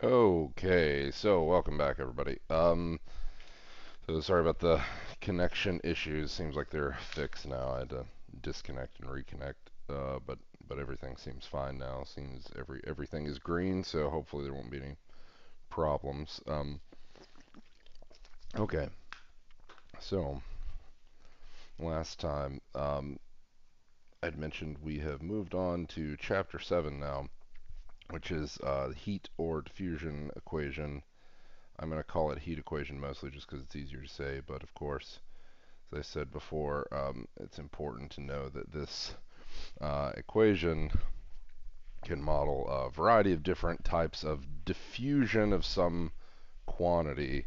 Okay, so welcome back, everybody. So sorry about the connection issues. Seems like they're fixed now. I had to disconnect and reconnect, but everything seems fine now. Seems everything is green, so hopefully there won't be any problems. Okay, so last time I'd mentioned we have moved on to Chapter 7 now, which is the heat or diffusion equation. I'm going to call it heat equation mostly just because it's easier to say, but of course, as I said before, it's important to know that this equation can model a variety of different types of diffusion of some quantity,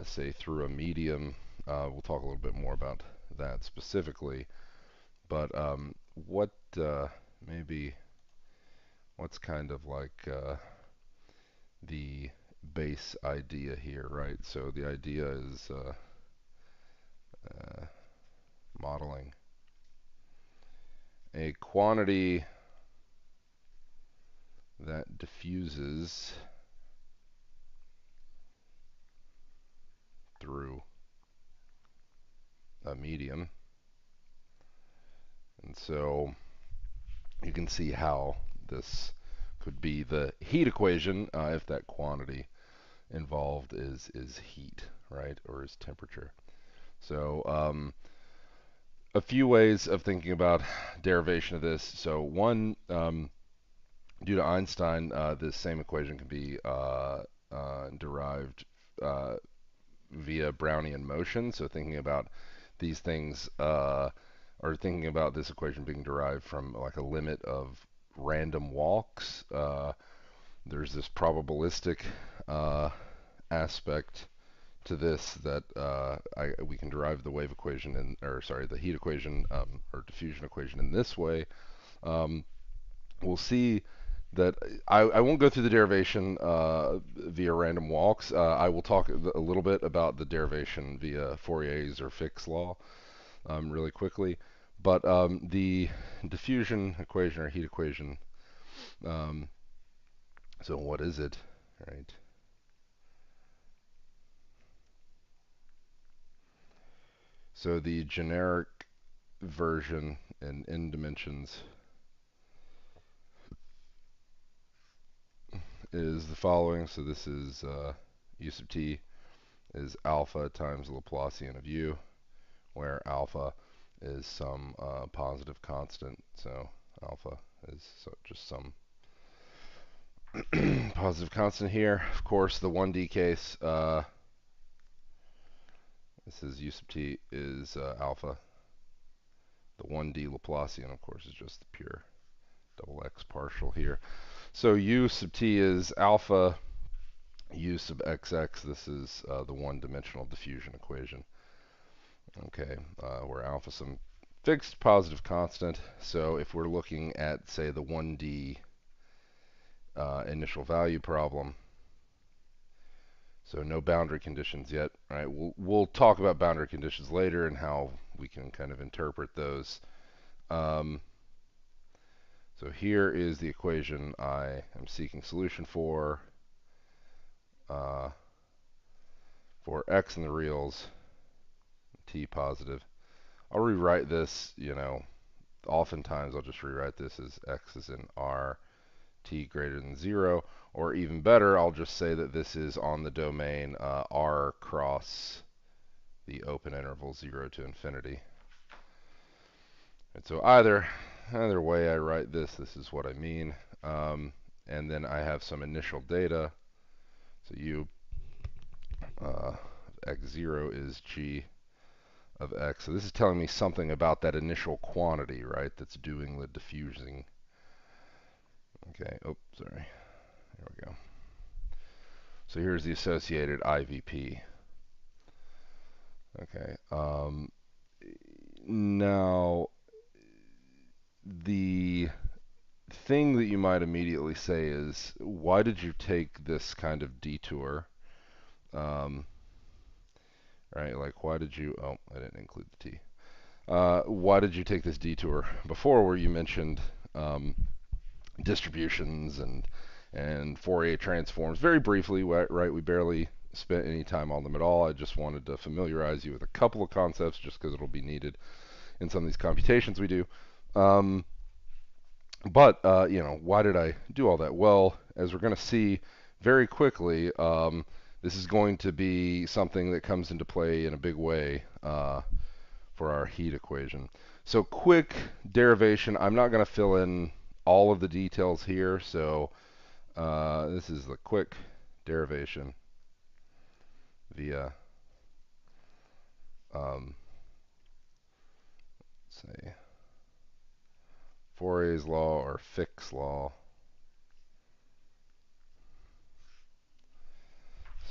say through a medium. We'll talk a little bit more about that specifically, but what maybe what's kind of like the base idea here, right? So the idea is uh, modeling a quantity that diffuses through a medium. And so you can see how this could be the heat equation if that quantity involved is heat, right, or is temperature. So a few ways of thinking about derivation of this. So one, due to Einstein, this same equation can be derived via Brownian motion. So thinking about these things, or thinking about this equation being derived from like a limit of random walks. There's this probabilistic aspect to this that we can derive the wave equation or sorry, the heat equation or diffusion equation in this way. Um, we'll see that I won't go through the derivation via random walks. I will talk a little bit about the derivation via Fourier's or Fick's law really quickly. But the diffusion equation or heat equation, um, so what is it, right? So the generic version in n dimensions is the following. So this is u sub t is alpha times the Laplacian of u, where alpha is some positive constant. So alpha is just some positive constant here. Of course, the 1D case, this is u sub t is alpha. The 1D Laplacian, of course, is just the pure double x partial here. So u sub t is alpha u sub xx. This is the one-dimensional diffusion equation. Okay, where alpha is some fixed positive constant. So if we're looking at, say, the 1D initial value problem, so no boundary conditions yet, right? We'll talk about boundary conditions later and how we can kind of interpret those. So here is the equation I am seeking solution for x in the reals, t positive. I'll rewrite this, oftentimes I'll just rewrite this as x is in r, t greater than 0, or even better, I'll just say that this is on the domain r cross the open interval 0 to infinity. And so either way I write this, this is what I mean. And then I have some initial data. So u x0 is g of x. So this is telling me something about that initial quantity, right, that's doing the diffusing. Okay, oh, sorry. There we go. So here's the associated IVP. Okay. Now, the thing that you might immediately say is, why did you take this kind of detour? Right, like why did you, oh, I didn't include the t. Why did you take this detour before where you mentioned distributions and and Fourier transforms very briefly, right? We barely spent any time on them at all. I just wanted to familiarize you with a couple of concepts just because it'll be needed in some of these computations we do. But why did I do all that? Well, as we're going to see very quickly, this is going to be something that comes into play in a big way for our heat equation. So quick derivation. I'm not going to fill in all of the details here. So this is the quick derivation via, say, Fourier's law or Fick's law.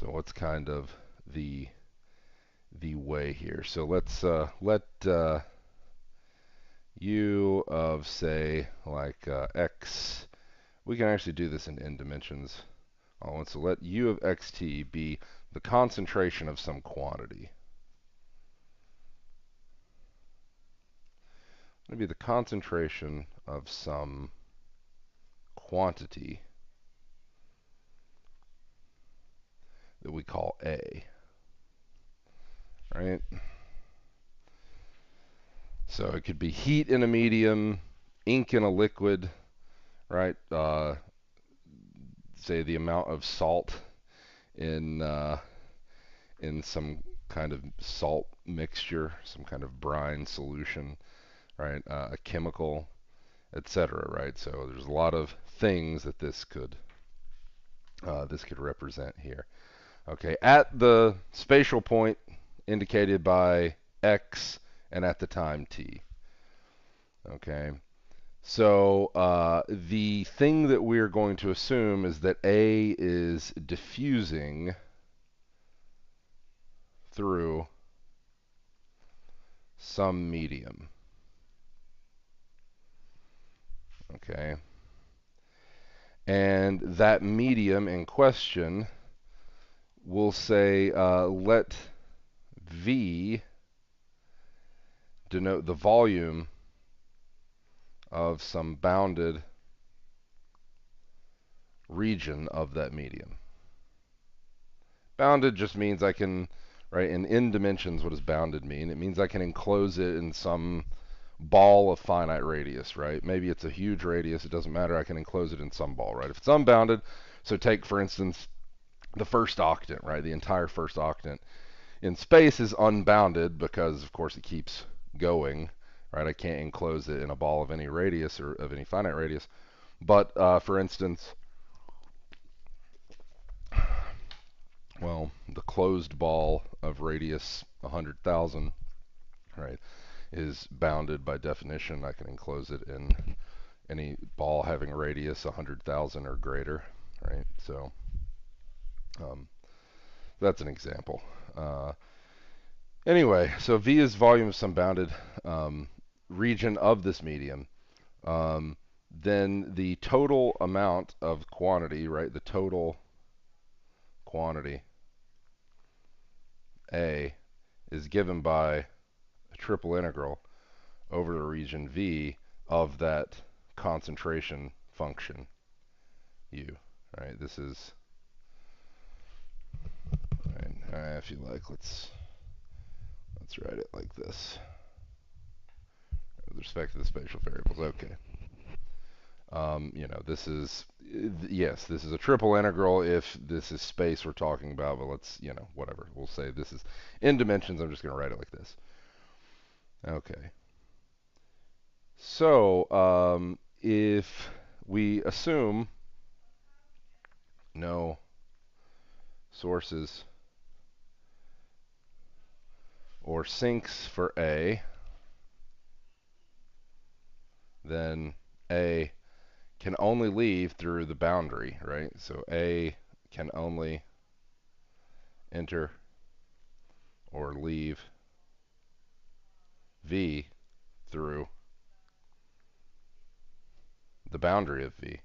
So what's kind of the way here? So let's let u of, say, like x. We can actually do this in n dimensions. So let u of xt be the concentration of some quantity. It'll be the concentration of some quantity that we call A, right? So it could be heat in a medium, ink in a liquid, right? Say the amount of salt in some kind of salt mixture, some kind of brine solution, right? A chemical, etc. Right? So there's a lot of things that this could represent here. Okay, at the spatial point indicated by x and at the time t. Okay, so the thing that we're going to assume is that A is diffusing through some medium. Okay, and that medium in question, we'll say let V denote the volume of some bounded region of that medium. Bounded just means I can, right, in n dimensions, what does bounded mean? It means I can enclose it in some ball of finite radius, right? Maybe it's a huge radius, it doesn't matter, I can enclose it in some ball, right? If it's unbounded, so take, for instance, the first octant, right? The entire first octant in space is unbounded because, of course, it keeps going, right? I can't enclose it in a ball of any radius or of any finite radius. But, for instance, well, the closed ball of radius 100,000, right, is bounded by definition. I can enclose it in any ball having radius 100,000 or greater, right? So that's an example. Anyway, so V is volume of some bounded region of this medium. Then the total amount of quantity, right, the total quantity A is given by a triple integral over the region V of that concentration function U. Right, this is, right, if you like, let's write it like this with respect to the spatial variables. Okay. This is, yes, this is a triple integral if this is space we're talking about, but let's, whatever. We'll say this is in dimensions. I'm just going to write it like this. Okay. So, if we assume no sources or sinks for A, then A can only leave through the boundary, right? So A can only enter or leave V through the boundary of V.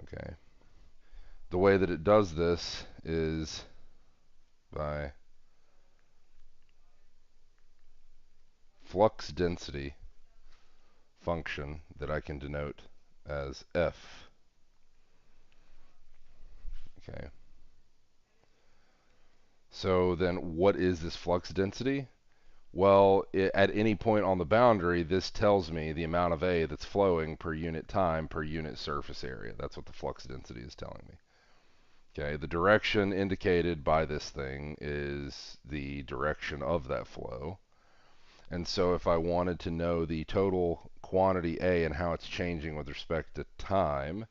Okay. The way that it does this is by flux density function that I can denote as f. Okay. So then what is this flux density? Well, at any point on the boundary, this tells me the amount of A that's flowing per unit time per unit surface area. That's what the flux density is telling me. Okay, the direction indicated by this thing is the direction of that flow. And so if I wanted to know the total quantity A and how it's changing with respect to time,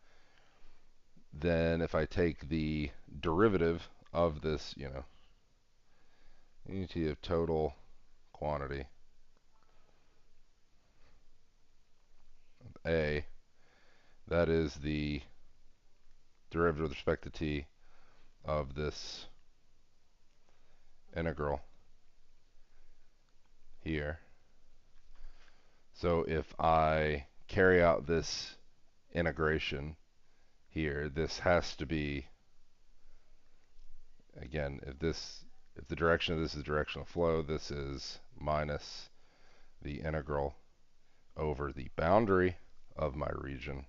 then if I take the derivative of this, unity of total quantity of A, that is the derivative with respect to t of this integral here. So if I carry out this integration here, this has to be, again, if the direction of this is direction of flow, this is minus the integral over the boundary of my region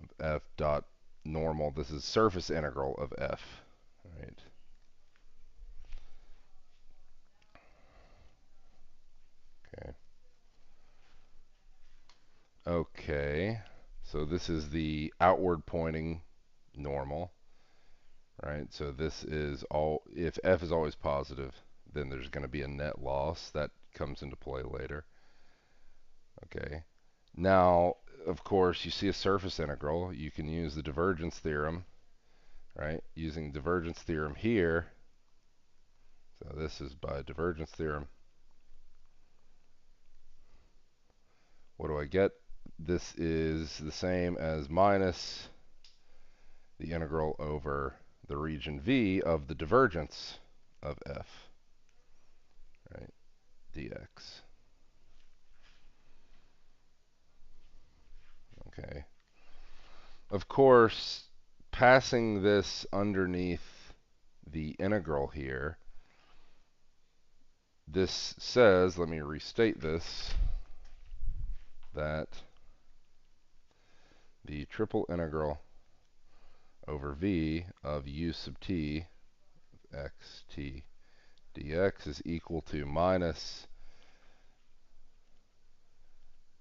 of f dot normal. This is surface integral of f, right? Okay. Okay. So this is the outward pointing normal, right? So this is all, if f is always positive, then there's going to be a net loss. That comes into play later. Okay. Now, of course, you see a surface integral. You can use the divergence theorem, right? Using divergence theorem here. So this is by divergence theorem. What do I get? This is the same as minus the integral over the region V of the divergence of f, right? Dx. Okay. Of course, passing this underneath the integral here, this says, let me restate this, that the triple integral over V of u sub t x t dx is equal to minus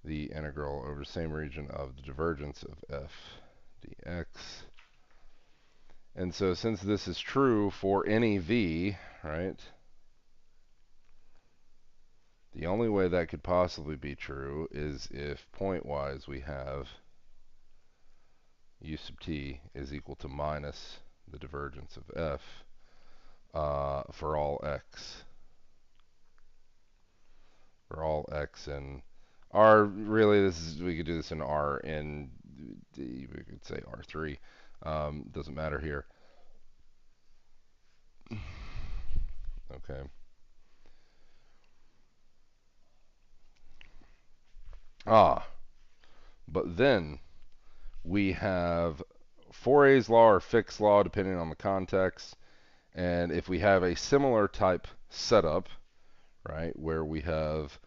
the integral over the same region of the divergence of f dx. And so since this is true for any v, right, the only way that could possibly be true is if pointwise we have u sub t is equal to minus the divergence of f for all x. For all x in R, really, this is, we could do this in R in D, we could say R3. Doesn't matter here. Okay. But then we have Fourier's law or Fick's law, depending on the context. And if we have a similar type setup, right, where we have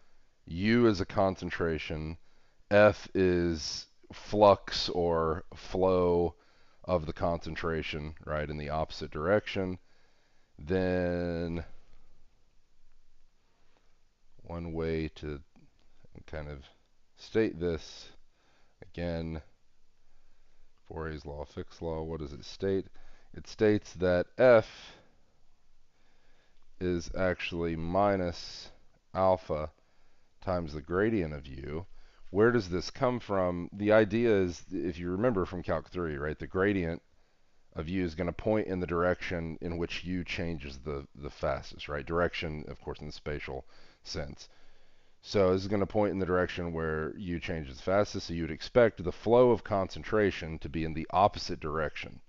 U as a concentration, F is flux or flow of the concentration, right, in the opposite direction, then one way to kind of state this, again, Fourier's law, Fick's law, what does it state? It states that F is actually minus alpha times the gradient of U. Where does this come from? The idea is, if you remember from Calc 3, right, the gradient of U is going to point in the direction in which U changes the fastest, right? Direction, of course, in the spatial sense. So this is going to point in the direction where U changes the fastest, so you would expect the flow of concentration to be in the opposite direction,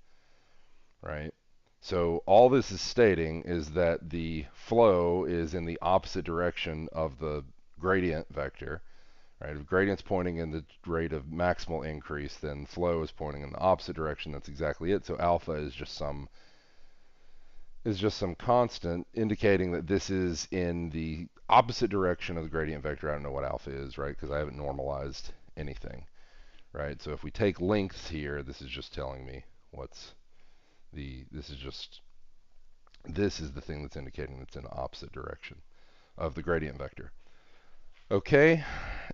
right? So all this is stating is that the flow is in the opposite direction of the gradient vector, right? If gradient's pointing in the rate of maximal increase, then flow is pointing in the opposite direction. That's exactly it. So alpha is just some constant indicating that this is in the opposite direction of the gradient vector. I don't know what alpha is, right? Because I haven't normalized anything, right? So if we take lengths here, this is just telling me what's this is the thing that's indicating it's in the opposite direction of the gradient vector. Okay,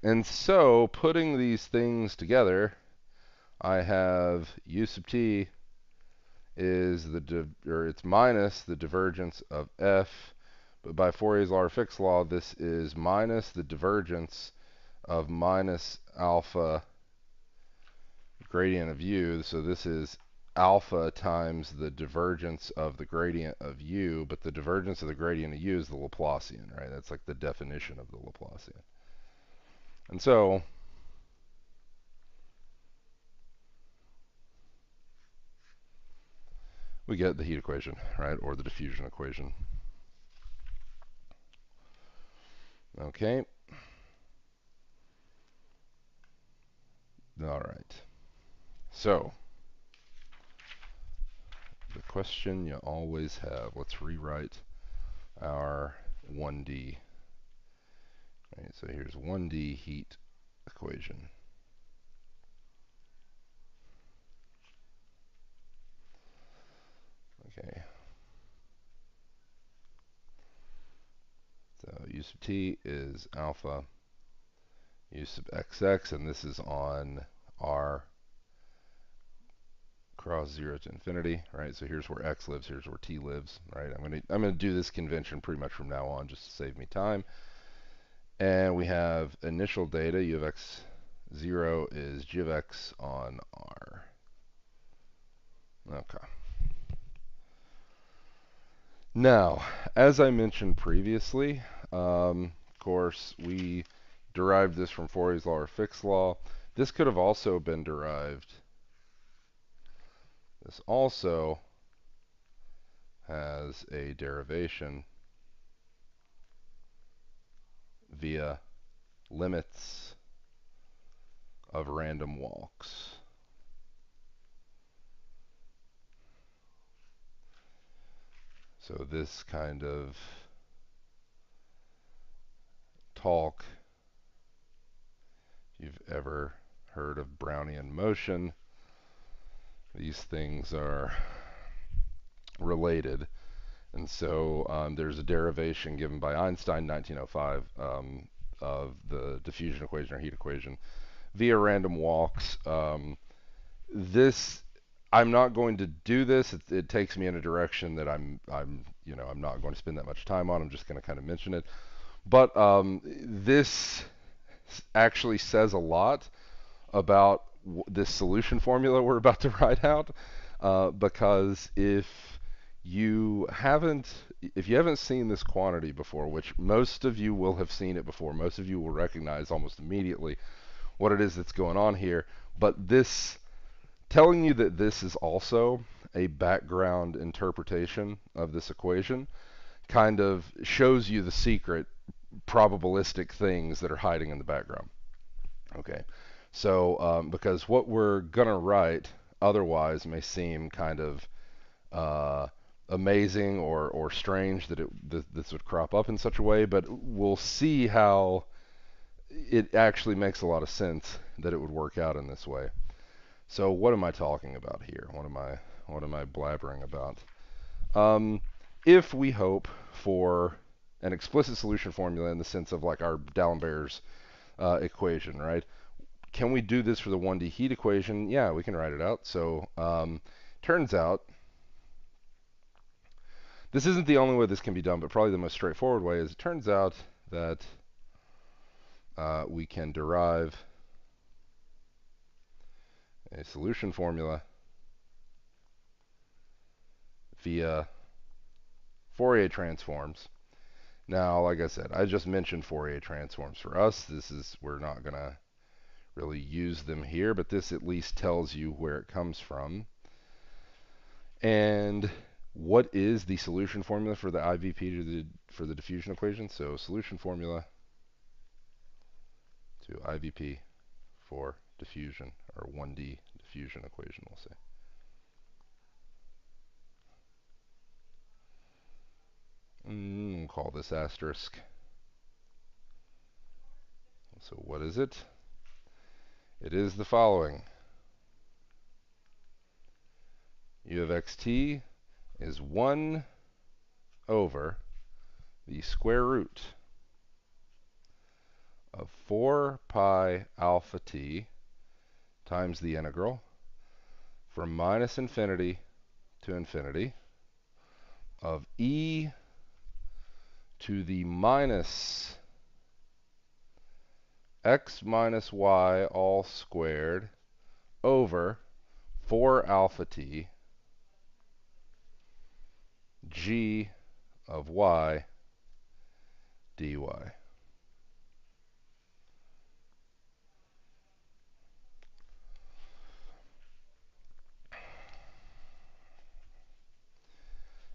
and so putting these things together, I have u sub t is it's minus the divergence of f, but by Fourier's law or Fick's law, this is minus the divergence of minus alpha gradient of u. So this is alpha times the divergence of the gradient of u, but the divergence of the gradient of u is the Laplacian, right? That's like the definition of the Laplacian. And so we get the heat equation, right? Or the diffusion equation. Okay. All right. So the question you always have, let's rewrite our 1D. Right, so here's 1D heat equation. Okay. So u sub t is alpha u sub xx, and this is on r cross 0 to infinity, right? So here's where x lives, here's where t lives, right? I'm gonna do this convention pretty much from now on just to save me time. And we have initial data, u of x0 is g of x on r. Okay. Now, as I mentioned previously, of course, we derived this from Fourier's law or Fick's law. This could have also been derived. This also has a derivation via limits of random walks. So this kind of talk, if you've ever heard of Brownian motion, these things are related. And so there's a derivation given by Einstein in 1905 of the diffusion equation or heat equation via random walks. I'm not going to do this. It takes me in a direction that I'm not going to spend that much time on. I'm just going to kind of mention it. But this actually says a lot about this solution formula we're about to write out, because if you haven't seen this quantity before, which most of you will have seen it before, most of you will recognize almost immediately what it is that's going on here, but this telling you that this is also a background interpretation of this equation kind of shows you the secret probabilistic things that are hiding in the background. Okay, so because what we're gonna write otherwise may seem kind of amazing or strange that this would crop up in such a way, but we'll see how it actually makes a lot of sense that it would work out in this way. So what am I talking about here? What am I blabbering about? If we hope for an explicit solution formula in the sense of like our D'Alembert's equation, right? Can we do this for the 1D heat equation? Yeah, we can write it out. So turns out this isn't the only way this can be done, but probably the most straightforward way is it turns out that we can derive a solution formula via Fourier transforms. Now, like I said, I just mentioned Fourier transforms for us. We're not going to really use them here, but this at least tells you where it comes from. And what is the solution formula for the IVP for the diffusion equation? So solution formula to IVP for diffusion, or 1D diffusion equation, we'll say. We'll call this asterisk. So what is it? It is the following. U of xt is 1 over the square root of 4 pi alpha t times the integral from minus infinity to infinity of e to the minus x minus y all squared over 4 alpha t g of y dy.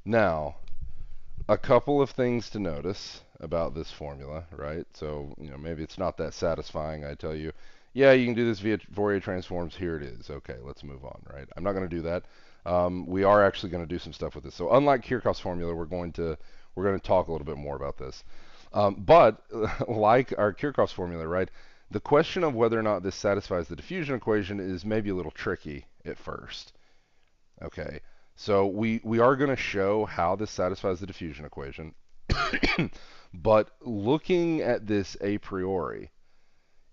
Now, a couple of things to notice about this formula, right? So, maybe it's not that satisfying. I tell you, yeah, you can do this via Fourier transforms. Here it is. Okay, let's move on, right? I'm not going to do that. We are actually going to do some stuff with this. So, unlike Kirchhoff's formula, we're going to talk a little bit more about this. But like our Kirchhoff's formula, right? The question of whether or not this satisfies the diffusion equation is maybe a little tricky at first. Okay, so we are going to show how this satisfies the diffusion equation. But looking at this a priori,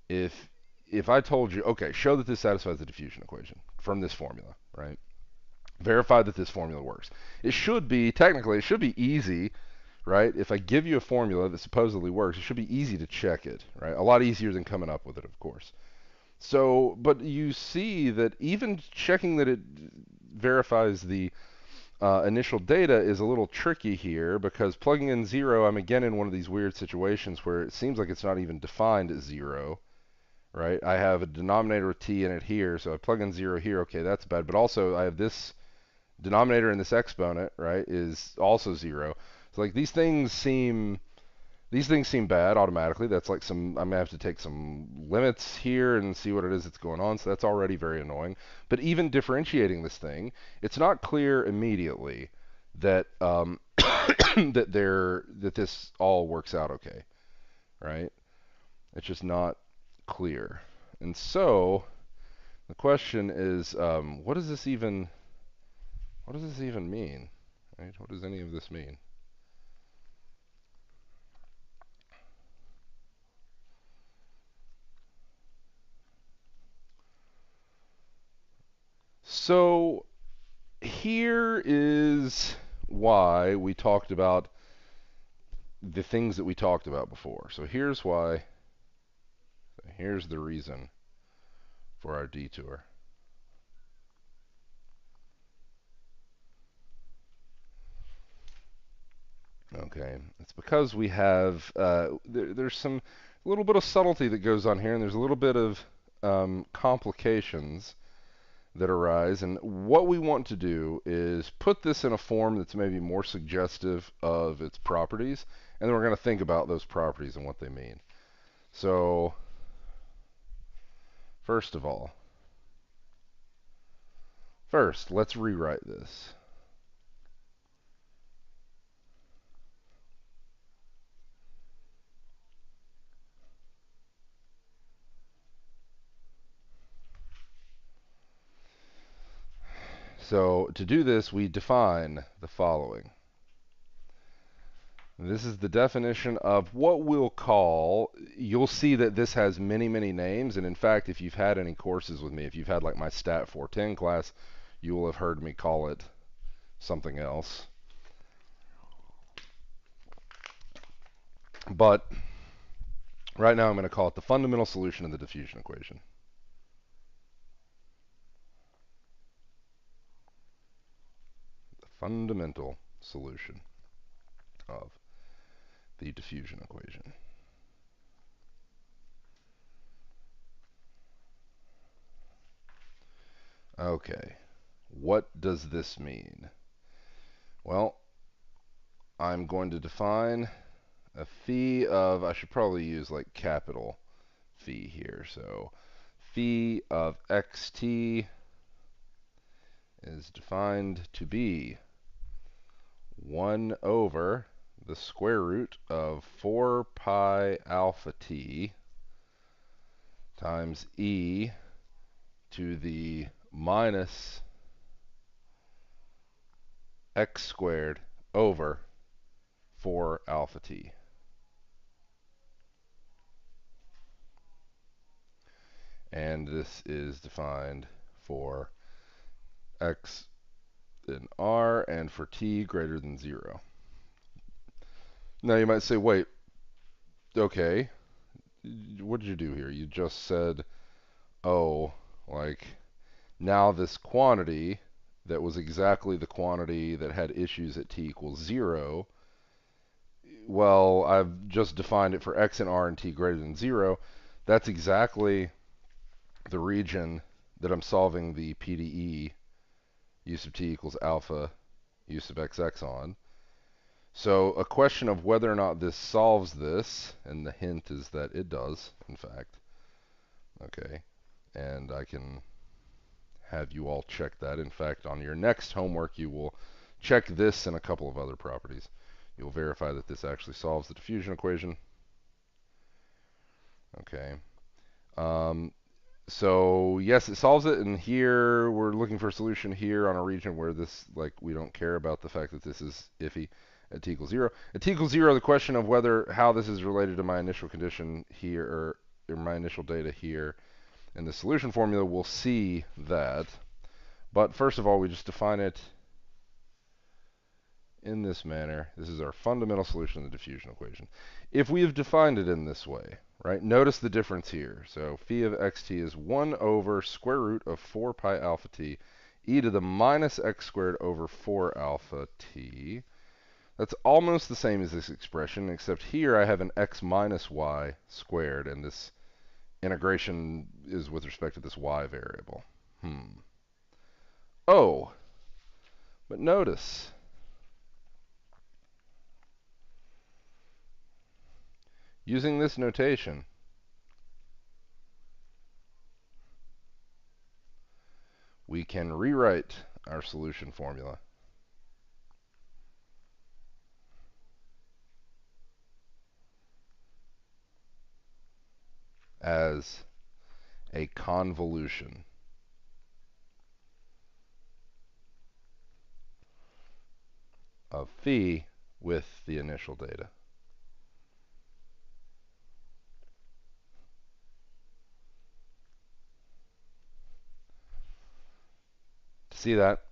if I told you, okay, show that this satisfies the diffusion equation from this formula, right? Verify that this formula works. It should be, technically, it should be easy, right? If I give you a formula that supposedly works, it should be easy to check it, right? A lot easier than coming up with it, of course. So, but you see that even checking that it verifies the initial data is a little tricky here, because plugging in 0, I'm again in one of these weird situations where it seems like it's not even defined as 0, right? I have a denominator with t in it here, so I plug in 0 here, okay, that's bad. But also I have this denominator in this exponent, right, is also 0. So like these things seem bad automatically. That's like I'm going to have to take some limits here and see what it is that's going on. So that's already very annoying. But even differentiating this thing, it's not clear immediately that that this all works out okay, right? It's just not clear. And so the question is, what does this even mean? Right? What does any of this mean? So here is why we talked about the things that we talked about before. So here's why, here's the reason for our detour. Okay, it's because we have, there's some a little bit of subtlety that goes on here, and there's a little bit of complications that arise. And what we want to do is put this in a form that's maybe more suggestive of its properties, and then we're going to think about those properties and what they mean. So, first, let's rewrite this. So to do this, we define the following. This is the definition of what we'll call, you'll see that this has many, many names. And in fact, if you've had any courses with me, if you've had like my Stat 410 class, you will have heard me call it something else. But right now I'm going to call it the fundamental solution of the diffusion equation. The fundamental solution of the diffusion equation. Okay, what does this mean? Well, I'm going to define a phi of, I should probably use like capital phi here. So phi of xt is defined to be 1 over the square root of 4 pi alpha t times e to the minus x squared over 4 alpha t. And this is defined for x in R and for t greater than 0. Now you might say, wait, okay, what did you do here? You just said, oh, like, now this quantity that was exactly the quantity that had issues at t equals 0, well, I've just defined it for x in R and t greater than 0. That's exactly the region that I'm solving the PDE u sub t equals alpha u sub xx on. So a question of whether or not this solves this, and the hint is that it does, in fact. Okay, and I can have you all check that. In fact, on your next homework, you will check this and a couple of other properties. You'll verify that this actually solves the diffusion equation. Okay. So yes, it solves it, and here we're looking for a solution here on a region where this, like, we don't care about the fact that this is iffy at t equals 0. At t equals 0, the question of how this is related to my initial condition here, or my initial data here in the solution formula, we'll see that. But first of all, we just define it in this manner. This is our fundamental solution of the diffusion equation. If we have defined it in this way, right, notice the difference here. So phi of xt is 1 over square root of 4 pi alpha t e to the minus x squared over 4 alpha t. That's almost the same as this expression, except here I have an x minus y squared, and this integration is with respect to this y variable. Oh, but notice, using this notation, we can rewrite our solution formula as a convolution of phi with the initial data. To see that,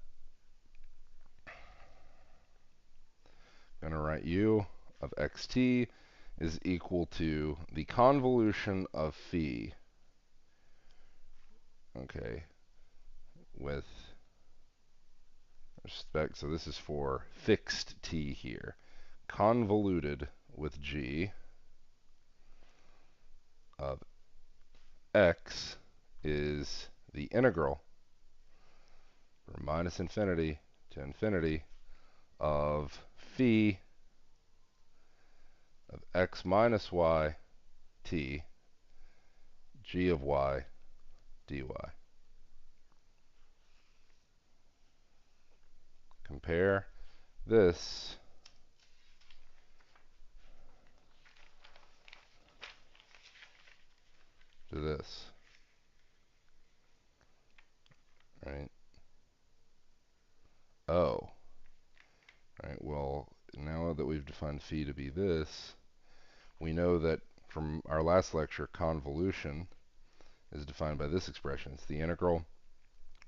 I'm going to write u of xt is equal to the convolution of phi, okay, with respect, so this is for fixed t here, convoluted with g of x is the integral from minus infinity to infinity of phi of x minus y t g of y dy. Compare this to this, right? Oh, right, well, now that we've defined phi to be this, we know that from our last lecture, convolution is defined by this expression. It's the integral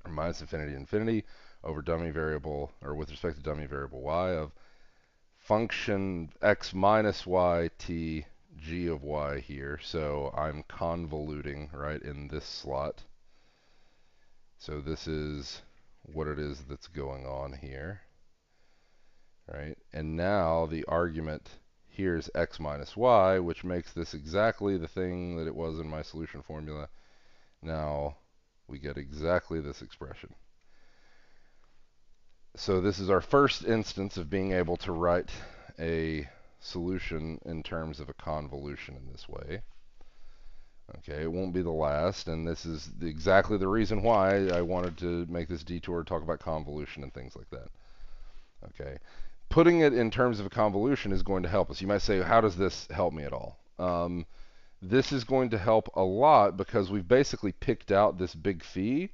from minus infinity to infinity over dummy variable, or with respect to dummy variable y, of function x minus y t g of y here. So I'm convoluting right in this slot. So this is what it is that's going on here, right? And now the argument here is x minus y, which makes this exactly the thing that it was in my solution formula. Now we get exactly this expression. So this is our first instance of being able to write a solution in terms of a convolution in this way. Okay, it won't be the last, and this is exactly the reason why I wanted to make this detour to talk about convolution and things like that. Okay, putting it in terms of a convolution is going to help us. You might say, how does this help me at all? this is going to help a lot because we've basically picked out this big phi,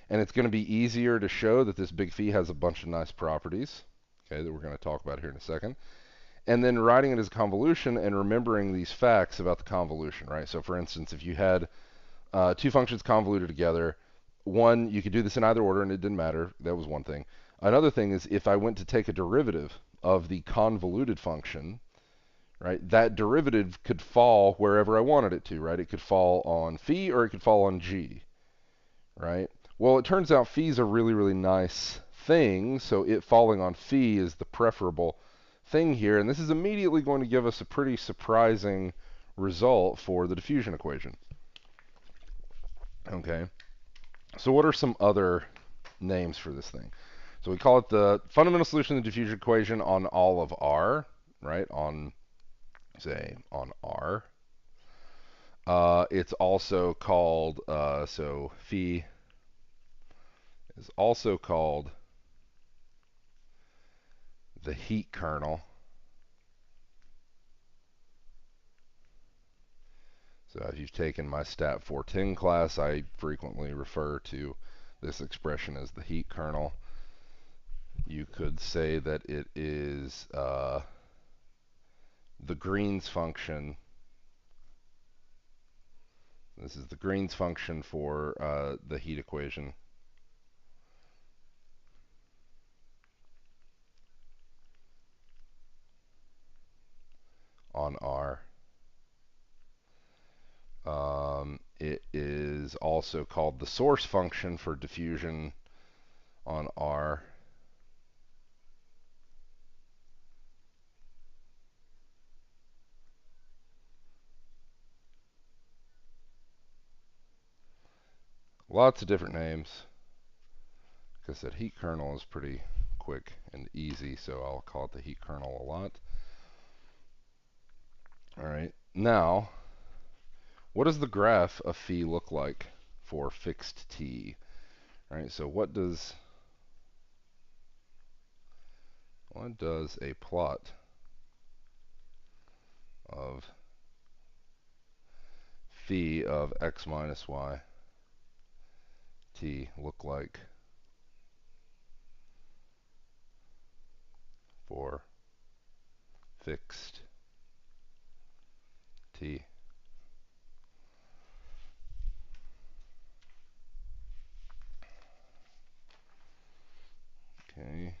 and it's going to be easier to show that this big phi has a bunch of nice properties, okay, that we're going to talk about here in a second. And then writing it as a convolution and remembering these facts about the convolution, right? So for instance, if you had two functions convoluted together, one, you could do this in either order and it didn't matter. That was one thing. Another thing is if I went to take a derivative of the convoluted function, right, that derivative could fall wherever I wanted it to, right? It could fall on phi or it could fall on g, right? Well, it turns out phi is a really, really nice thing, so it falling on phi is the preferable thing here, and this is immediately going to give us a pretty surprising result for the diffusion equation. Okay, so what are some other names for this thing? So we call it the fundamental solution of the diffusion equation on all of R, right? On, say, on R. It's also called, so phi is also called the heat kernel. So if you've taken my Stat 410 class, I frequently refer to this expression as the heat kernel. You could say that it is the Green's function. This is the Green's function for the heat equation on R. It is also called the source function for diffusion on R. Lots of different names. Like I said, heat kernel is pretty quick and easy, so I'll call it the heat kernel a lot. All right. Now, what does the graph of phi look like for fixed t? All right. So what does a plot of phi of x minus y t look like for fixed t? Okay.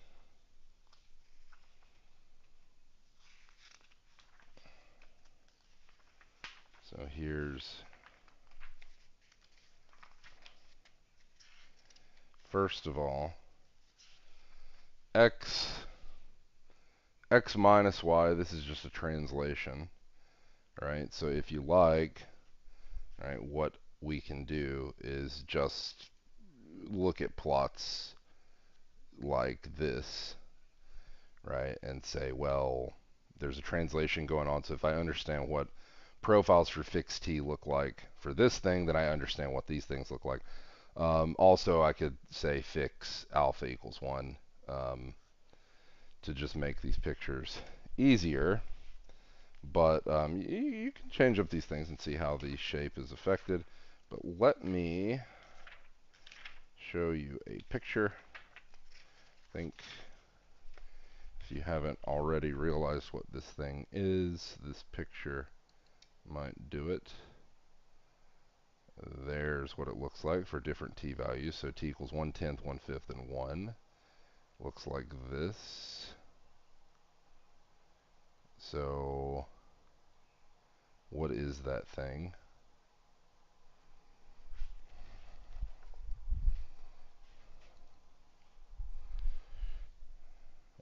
So here's, first of all, x minus y. This is just a translation, right? So if you like, right, what we can do is just look at plots like this, right, and say, well, there's a translation going on, so if I understand what profiles for fixed t look like for this thing, then I understand what these things look like. Also, I could say fix alpha equals 1 to just make these pictures easier, but you can change up these things and see how the shape is affected. But let me show you a picture. I think if you haven't already realized what this thing is, this picture might do it. There's what it looks like for different t values. So t equals 1/10, 1/5, and 1. Looks like this. So what is that thing?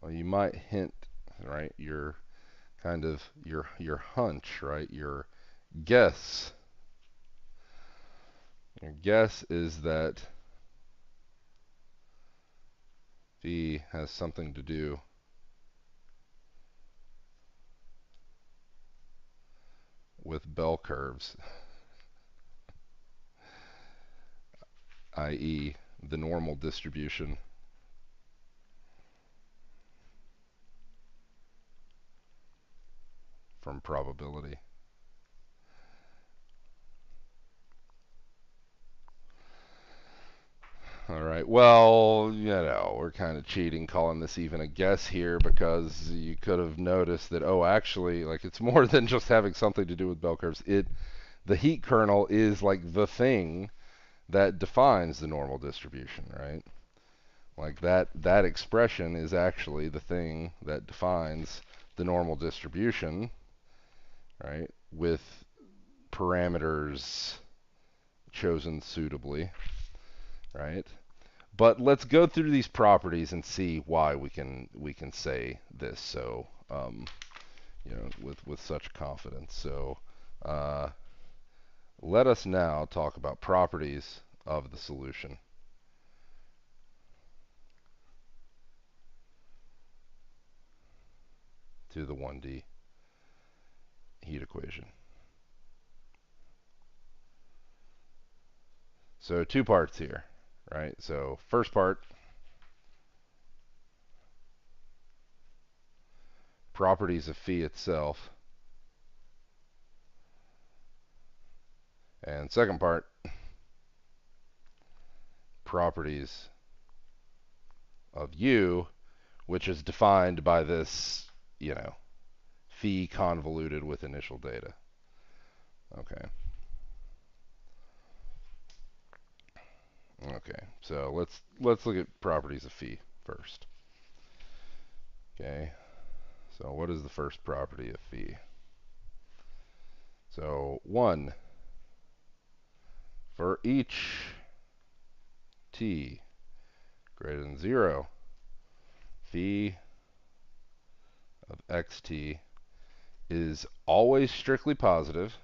Well, you might hint, right, your kind of your hunch, right, your guess. Your guess is that phi has something to do with bell curves, i.e. the normal distribution from probability. All right. Well, we're kind of cheating calling this even a guess here because you could have noticed that, oh, actually, like it's more than just having something to do with bell curves. The heat kernel is like the thing that defines the normal distribution, right? Like that expression is actually the thing that defines the normal distribution, right? With parameters chosen suitably, right? But let's go through these properties and see why we can say this so with such confidence. So let us now talk about properties of the solution to the 1D heat equation. So two parts here, right? So first part, properties of phi itself, and second part, properties of U, which is defined by this, phi convoluted with initial data. Okay. Okay. So let's look at properties of phi first. Okay. So what is the first property of phi? So 1, for each t greater than 0, phi of xt is always strictly positive.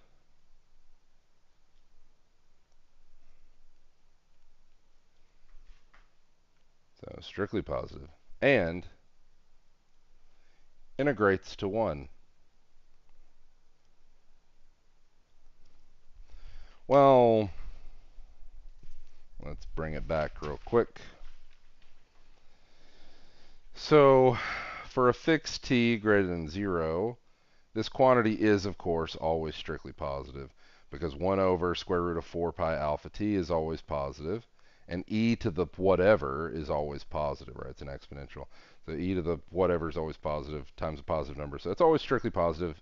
So strictly positive, and integrates to 1. Well, let's bring it back real quick. So for a fixed t greater than 0, this quantity is, of course, always strictly positive because 1 over square root of 4 pi alpha t is always positive, and e to the whatever is always positive, right? It's an exponential. So e to the whatever is always positive times a positive number. So it's always strictly positive.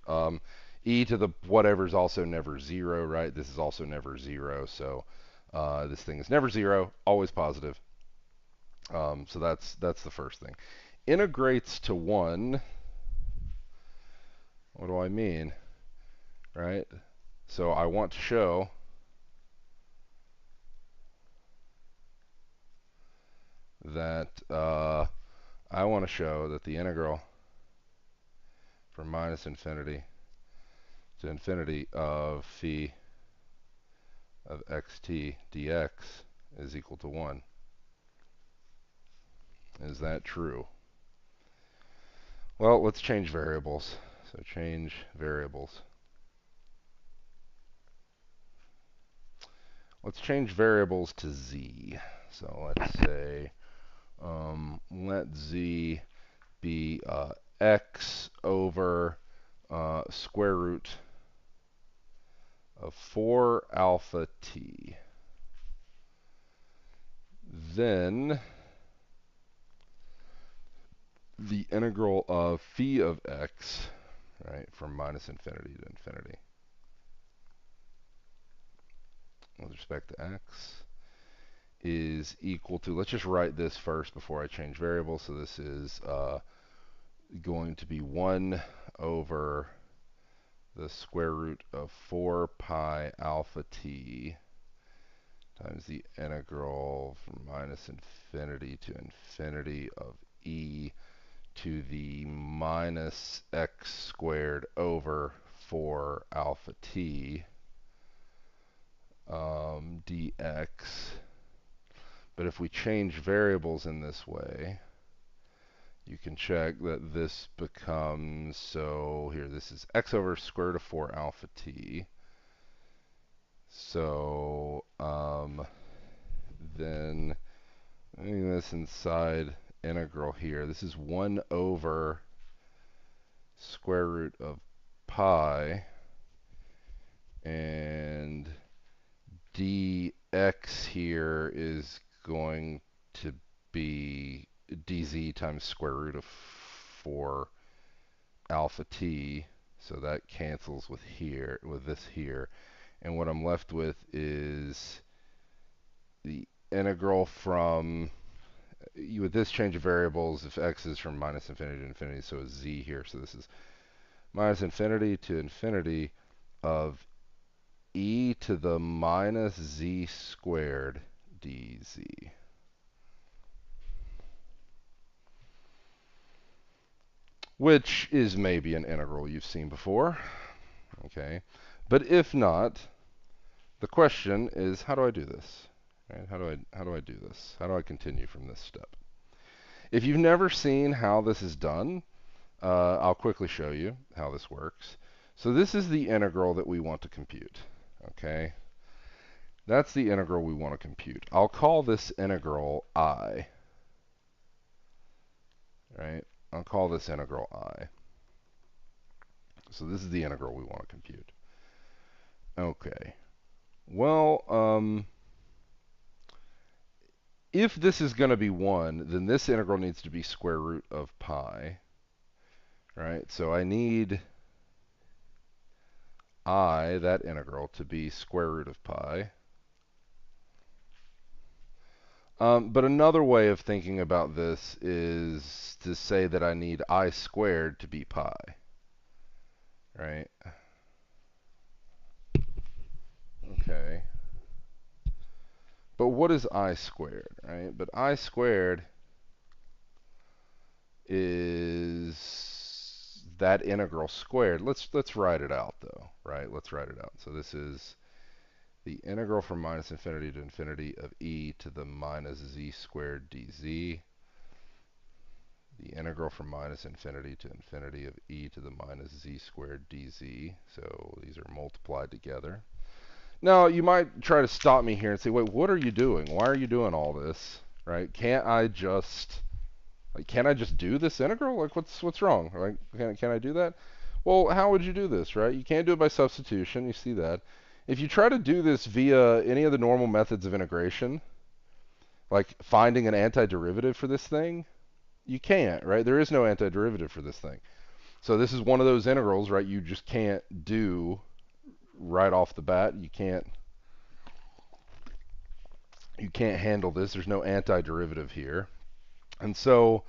E to the whatever is also never 0, right? This is also never 0. So this thing is never 0, always positive. So that's the first thing. Integrates to 1. What do I mean? Right? So I want to show that the integral from minus infinity to infinity of phi of xt dx is equal to 1. Is that true? Well, let's change variables. So change variables. Let's change variables to z. So let's say let z be x over square root of 4 alpha t. Then the integral of phi of x, right, from minus infinity to infinity with respect to x is equal to, let's just write this first before I change variables. So this is going to be 1 over the square root of 4 pi alpha t times the integral from minus infinity to infinity of e to the minus x squared over 4 alpha t dx. But if we change variables in this way, you can check that this becomes, so here, this is x over square root of 4 alpha t. So then putting this inside integral here, this is 1 over square root of pi, and dx here is going to be dz times square root of 4 alpha t. So that cancels with this here. And what I'm left with is the integral from, with this change of variables, if x is from minus infinity to infinity, so is z here. So this is minus infinity to infinity of e to the minus z squared dz. Which is maybe an integral you've seen before. Okay. But if not, the question is, how do I do this? Right? How do I do this? How do I continue from this step? If you've never seen how this is done, I'll quickly show you how this works. So this is the integral that we want to compute. Okay? That's the integral we want to compute. I'll call this integral I. Right? I'll call this integral I. So this is the integral we want to compute. Okay. Well, if this is going to be 1, then this integral needs to be square root of pi. Right? So I need I, that integral, to be square root of pi. But another way of thinking about this is to say that I need I squared to be pi. Right? Okay. But what is I squared, right? But I squared is that integral squared. Let's write it out though, right? Let's write it out. So this is the integral from minus infinity to infinity of e to the minus z squared dz. The integral from minus infinity to infinity of e to the minus z squared dz. So these are multiplied together. Now, you might try to stop me here and say, wait, what are you doing? Why are you doing all this? Right? Can't I just do this integral? Like, what's wrong? Like, can I do that? Well, how would you do this, right? You can't do it by substitution. You see that. If you try to do this via any of the normal methods of integration, like finding an antiderivative for this thing, you can't, right? There is no antiderivative for this thing. So this is one of those integrals, right? You just can't do right off the bat. You can't handle this. There's no antiderivative here. And so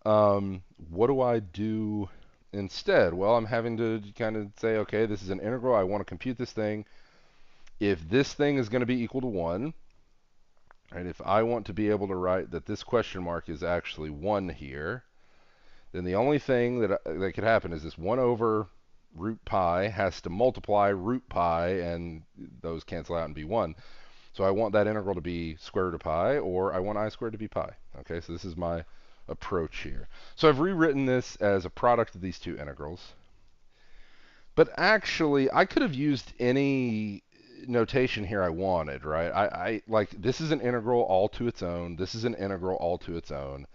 what do I do instead? Well, I'm having to kind of say, okay, this is an integral. I want to compute this thing. If this thing is going to be equal to 1, and if I want to be able to write that this question mark is actually 1 here, then the only thing that could happen is this 1 over root pi has to multiply root pi, and those cancel out and be 1. So I want that integral to be square root of pi, or I want I squared to be pi. Okay, so this is my approach here. So I've rewritten this as a product of these two integrals. But actually, I could have used any notation here I wanted, right? I like, this is an integral all to its own. This is an integral all to its own.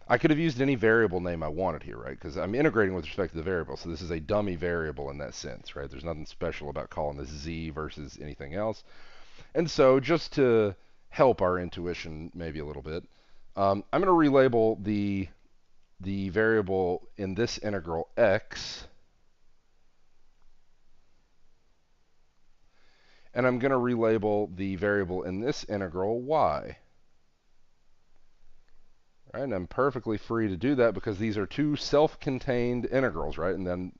I could have used any variable name I wanted here, right? Because I'm integrating with respect to the variable. So this is a dummy variable in that sense, right? There's nothing special about calling this z versus anything else. And so just to help our intuition maybe a little bit, I'm going to relabel the variable in this integral x, and I'm going to relabel the variable in this integral y. Right? And I'm perfectly free to do that because these are two self-contained integrals, right? And then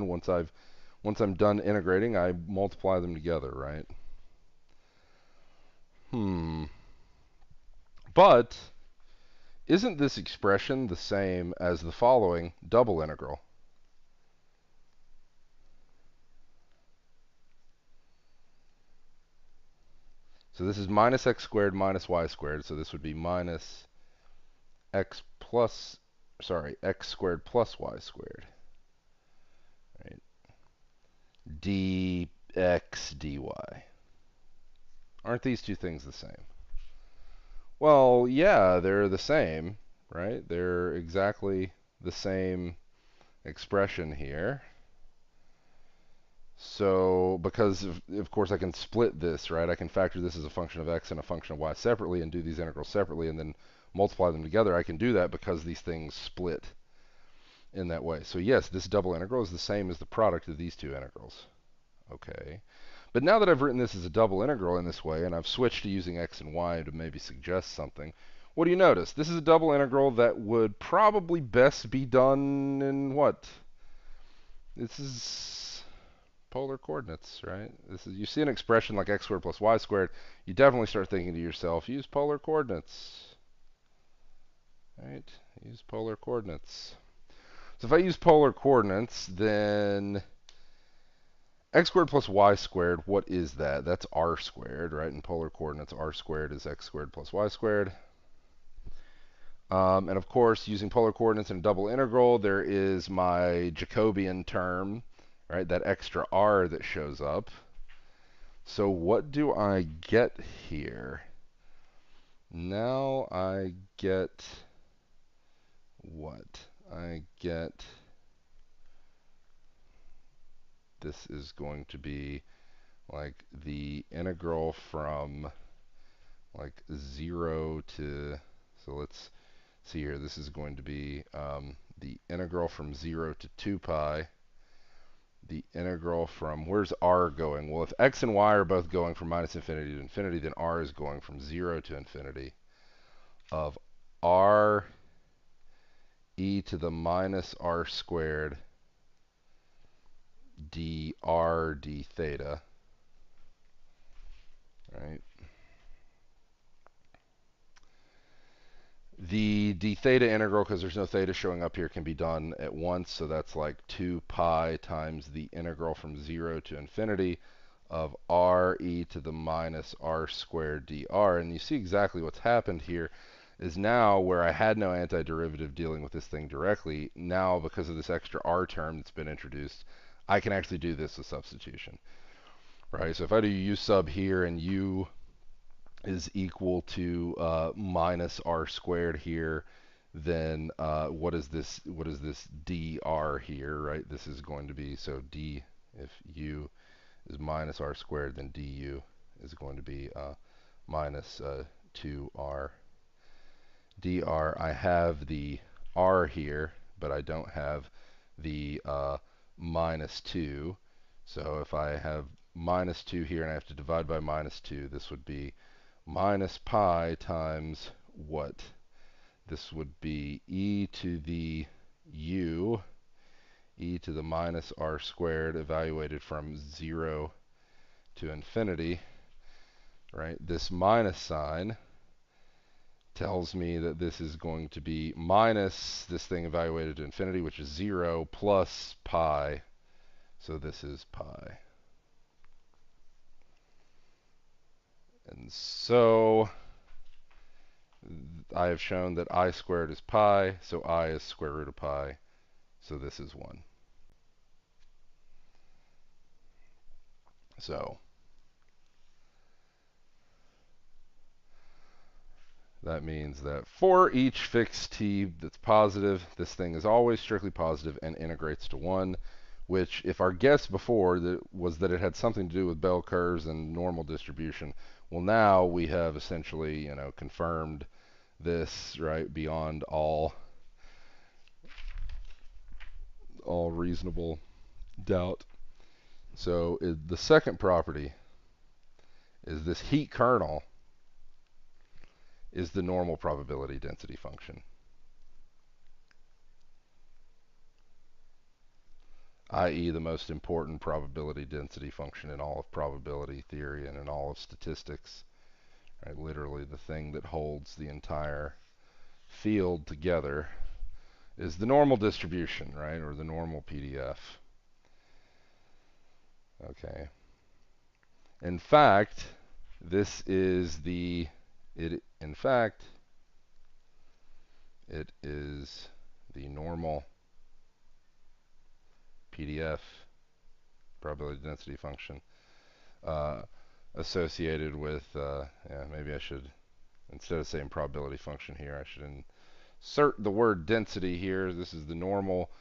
once I'm done integrating, I multiply them together, right? But isn't this expression the same as the following double integral? So this is minus x squared minus y squared. So this would be minus x squared plus y squared. Right? dx dy. Aren't these two things the same? Well, yeah, they're the same, right? They're exactly the same expression here. So, because of course I can split this, right? I can factor this as a function of x and a function of y separately and do these integrals separately and then multiply them together. I can do that because these things split in that way. So yes, this double integral is the same as the product of these two integrals. Okay. But now that I've written this as a double integral in this way, and I've switched to using x and y to maybe suggest something, what do you notice? This is a double integral that would probably best be done in what? This is polar coordinates, right? This is, you see an expression like x squared plus y squared, you definitely start thinking to yourself, use polar coordinates, right? Use polar coordinates. So if I use polar coordinates, then x squared plus y squared, what is that? That's r squared, right? In polar coordinates, r squared is x squared plus y squared. And of course, using polar coordinates in a double integral, there is my Jacobian term, right? That extra r that shows up. So what do I get here? Now I get what? I get, this is going to be like the integral from like 0 to, so let's see here, this is going to be the integral from 0 to 2 pi, the integral from, where's r going? Well, if x and y are both going from minus infinity to infinity, then r is going from 0 to infinity of r e to the minus r squared dr d theta, right? The d theta integral, because there's no theta showing up here, can be done at once. So that's like 2 pi times the integral from 0 to infinity of r e to the minus r squared dr. And you see exactly what's happened here is now where I had no antiderivative dealing with this thing directly, now because of this extra r term that's been introduced, I can actually do this with substitution, right? So if I do u sub here and u is equal to minus r squared here, then what is this? What is this dr here, right? This is going to be, so d, if u is minus r squared, then du is going to be minus 2r dr. I have the r here, but I don't have the minus 2. So if I have minus 2 here and I have to divide by minus 2, this would be minus pi times what? This would be e to the u, e to the minus r squared, evaluated from 0 to infinity, right? This minus sign tells me that this is going to be minus this thing evaluated to infinity, which is 0, plus pi. So this is pi. And so I have shown that I squared is pi, so I is square root of pi, so this is 1. So that means that for each fixed t that's positive, this thing is always strictly positive and integrates to 1, which, if our guess before was that it had something to do with bell curves and normal distribution, well, now we have essentially, confirmed this, right, beyond all reasonable doubt. So the second property is this heat kernel is the normal probability density function, i.e. the most important probability density function in all of probability theory and in all of statistics, right? Literally the thing that holds the entire field together is the normal distribution, right, or the normal PDF. Okay. In fact, this is the, in fact, it is the normal PDF, probability density function, associated with, yeah, maybe I should, instead of saying probability function here, I should insert the word density here. This is the normal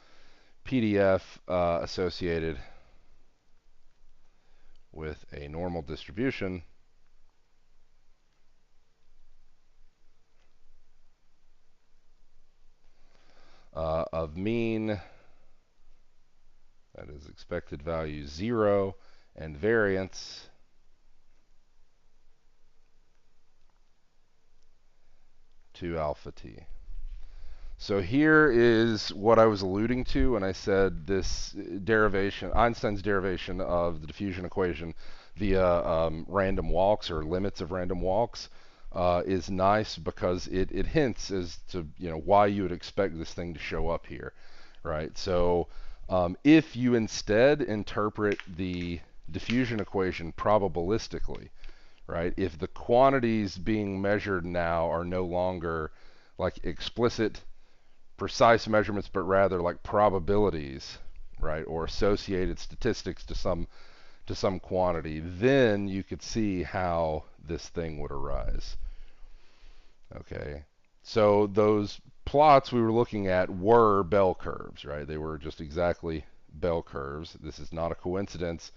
PDF associated with a normal distribution of mean, that is expected value 0, and variance to alpha t. So here is what I was alluding to when I said this derivation, Einstein's derivation of the diffusion equation via random walks or limits of random walks is nice because it hints as to why you would expect this thing to show up here, right? So if you instead interpret the diffusion equation probabilistically, right? If the quantities being measured now are no longer like explicit precise measurements, but rather like probabilities, right, or associated statistics to some quantity, then you could see how this thing would arise. Okay, so those plots we were looking at were bell curves, right? They were just exactly bell curves. This is not a coincidence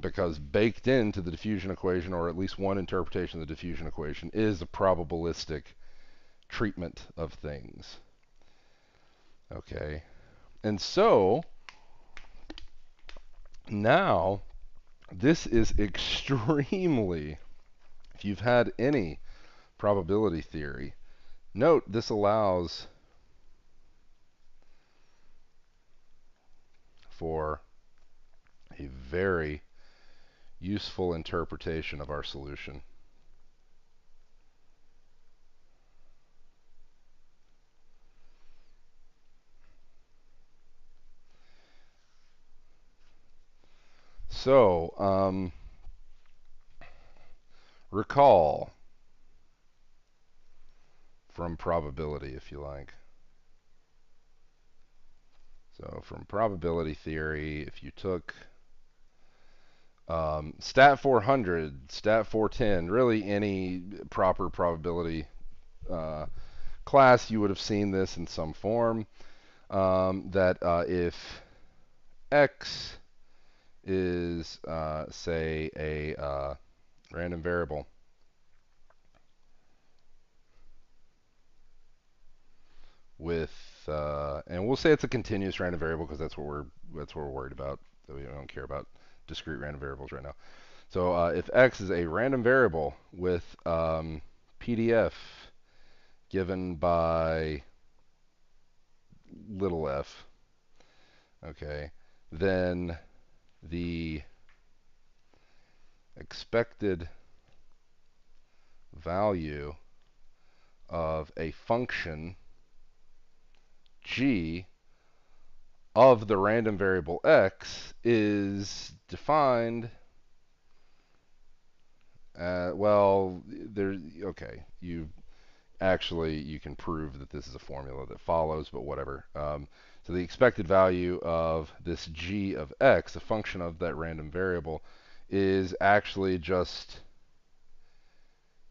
because baked into the diffusion equation, or at least one interpretation of the diffusion equation, is a probabilistic treatment of things. Okay, and so now this is extremely, if you've had any probability theory, note this allows for a very useful interpretation of our solution. So, recall from probability, if you like. So from probability theory, if you took stat 400, stat 410, really any proper probability class, you would have seen this in some form, that if x is, say, a random variable with, and we'll say it's a continuous random variable because that's what we're worried about. So we don't care about discrete random variables right now. So if x is a random variable with PDF given by little f, okay, then the expected value of a function g of the random variable x is defined well, okay, you can prove that this is a formula that follows, but whatever. So the expected value of this g of x, a function of that random variable, is actually just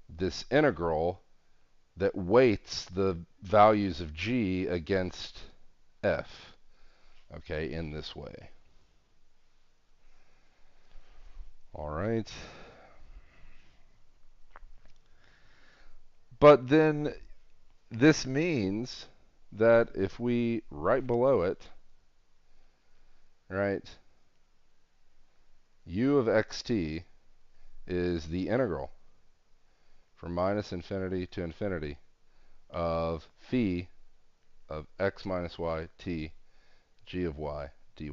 this integral that weights the values of g against f, okay, in this way. All right. But then this means that if we, right below it, right, u of xt is the integral from minus infinity to infinity of phi of x minus y t g of y dy,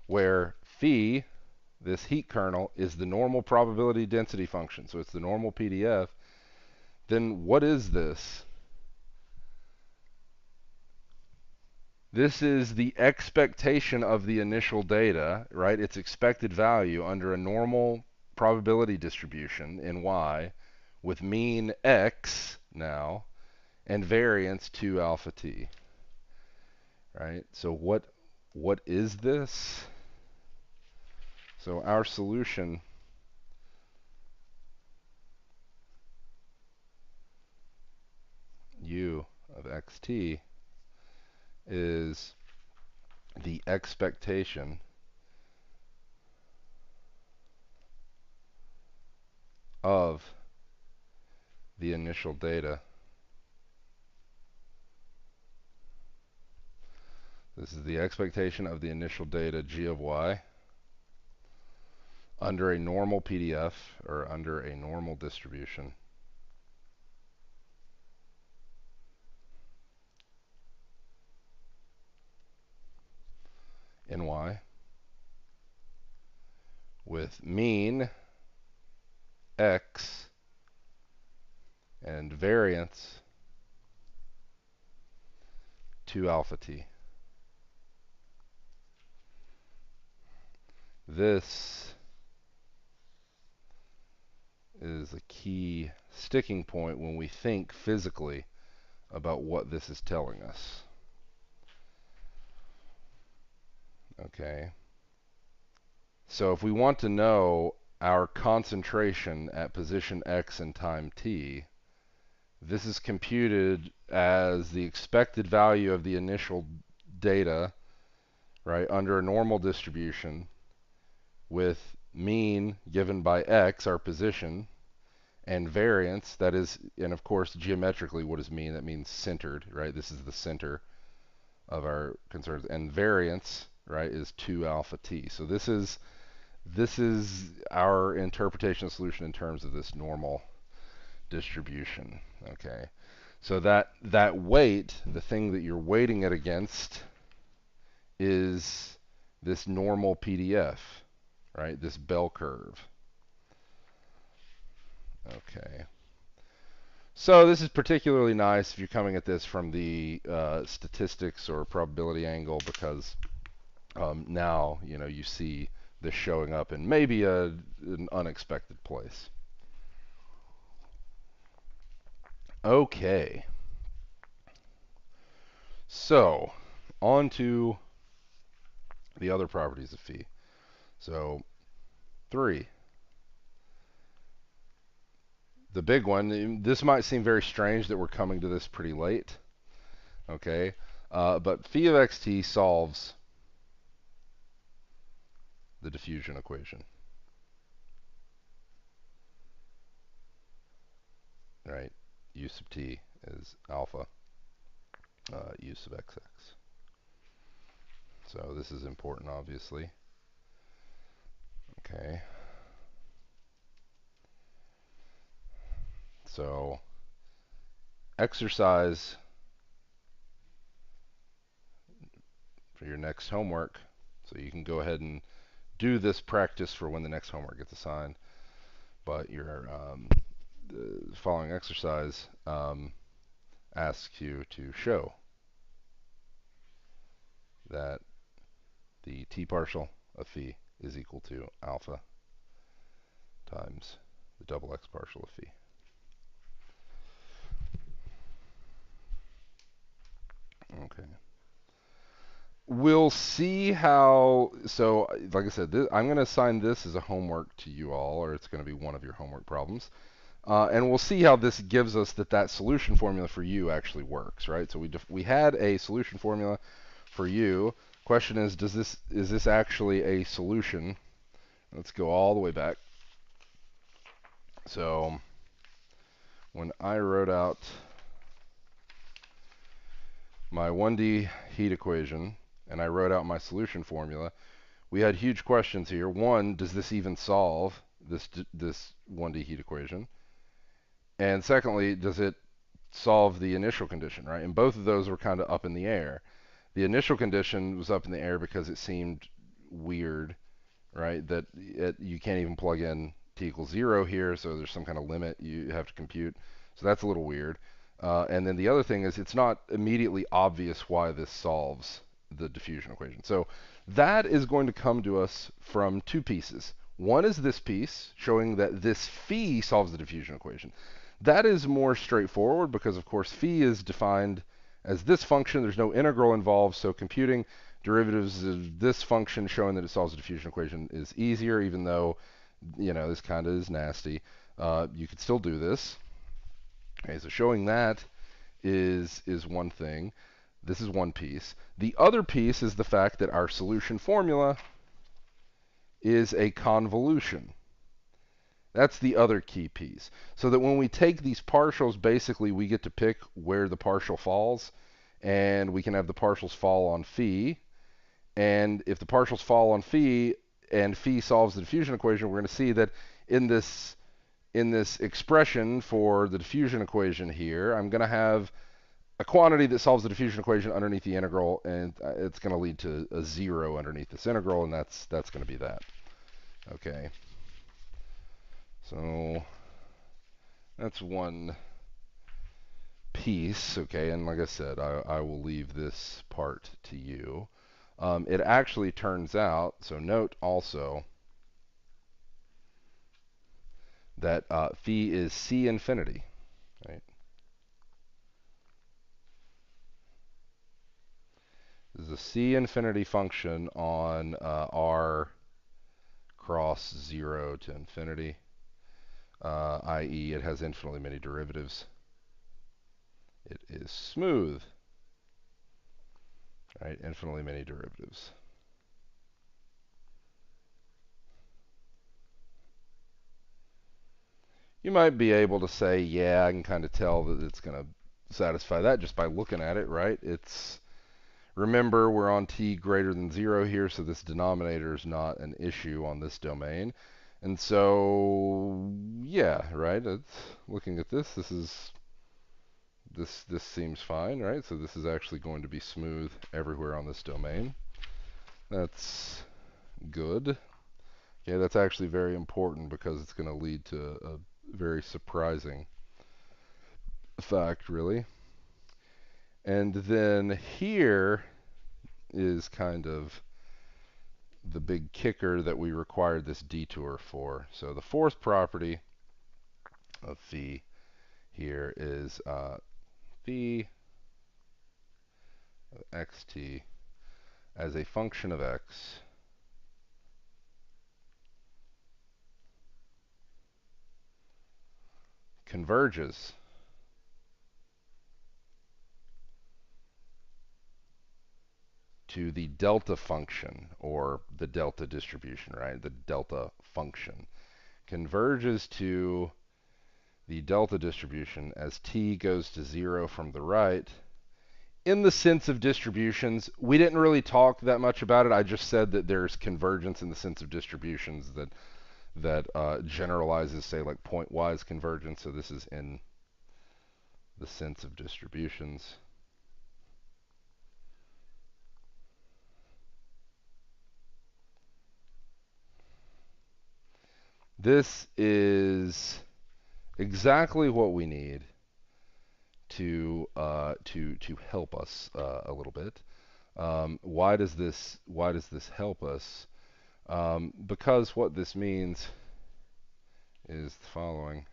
where phi, this heat kernel, is the normal probability density function, so it's the normal PDF, then what is this? This is the expectation of the initial data, right? Its expected value under a normal probability distribution in y with mean x now and variance 2 alpha t, right? So what is this? So our solution u of xt is the expectation of the initial data. This is the expectation of the initial data g of y under a normal PDF or under a normal distribution in y with mean x and variance 2 alpha t. This is a key sticking point when we think physically about what this is telling us. Okay. So if we want to know our concentration at position x and time t, this is computed as the expected value of the initial data, right, under a normal distribution with mean given by x, our position, and variance, that is, and of course geometrically what does mean? That means centered, right? This is the center of our concerns. And variance, right, is 2 alpha t. So this is our interpretation of solution in terms of this normal distribution. Okay. So that weight, the thing that you're weighting it against, is this normal PDF, right? This bell curve. Okay. So this is particularly nice if you're coming at this from the statistics or probability angle, because now you see this showing up in maybe an unexpected place. Okay. So on to the other properties of phi. So 3. The big one, this might seem very strange that we're coming to this pretty late. Okay. But phi of xt solves the diffusion equation. Right? U sub t is alpha u sub xx. So this is important, obviously. Okay. So exercise for your next homework. So you can go ahead and do this practice for when the next homework gets assigned. But your the following exercise asks you to show that the t partial of phi is equal to alpha times the double x partial of phi. Okay. We'll see how, so like I said, I'm going to assign this as a homework to you all, or it's going to be one of your homework problems. And we'll see how this gives us that solution formula for u actually works, right? So we had a solution formula for u. Question is this actually a solution? Let's go all the way back. So when I wrote out my 1D heat equation and I wrote out my solution formula, we had huge questions here. One, does this even solve this 1D heat equation? And secondly, does it solve the initial condition, right? And both of those were kind of up in the air. The initial condition was up in the air because it seemed weird, right? That you can't even plug in t equals 0 here, so there's some kind of limit you have to compute. So that's a little weird. And then the other thing is it's not immediately obvious why this solves the diffusion equation. So that is going to come to us from 2 pieces. One is this piece showing that this phi solves the diffusion equation. That is more straightforward because, of course, phi is defined as this function. There's no integral involved, so computing derivatives of this function showing that it solves the diffusion equation is easier, even though, this kind of is nasty. You could still do this. Okay, so showing that is one thing. This is one piece. The other piece is the fact that our solution formula is a convolution. That's the other key piece. So that when we take these partials, basically we get to pick where the partial falls, and we can have the partials fall on phi. And if the partials fall on phi and phi solves the diffusion equation, we're going to see that in this expression for the diffusion equation here, I'm going to have a quantity that solves the diffusion equation underneath the integral, and it's going to lead to a 0 underneath this integral, and that's going to be that. Okay. So that's one piece, okay, and like I said, I will leave this part to you. It actually turns out, so note also that phi is C infinity, right? This is a C infinity function on R cross 0 to infinity, i.e. it has infinitely many derivatives. It is smooth, right? Infinitely many derivatives. You might be able to say, yeah, I can kind of tell that it's going to satisfy that just by looking at it, right? It's, remember, we're on t greater than 0 here, so this denominator is not an issue on this domain. And so, yeah, right, it's, looking at this, this seems fine, right? So this is actually going to be smooth everywhere on this domain. That's good. Yeah, that's actually very important because it's going to lead to a very surprising fact, really. And then here is kind of the big kicker that we required this detour for. So the fourth property of phi here is phi of xt as a function of x converges to the delta function, or the delta distribution, right? The delta function converges to the delta distribution as t goes to 0 from the right. In the sense of distributions, we didn't really talk that much about it. I just said that there's convergence in the sense of distributions that generalizes, say, like pointwise convergence. So this is in the sense of distributions. This is exactly what we need to help us a little bit. Why does this help us? Because what this means is the following.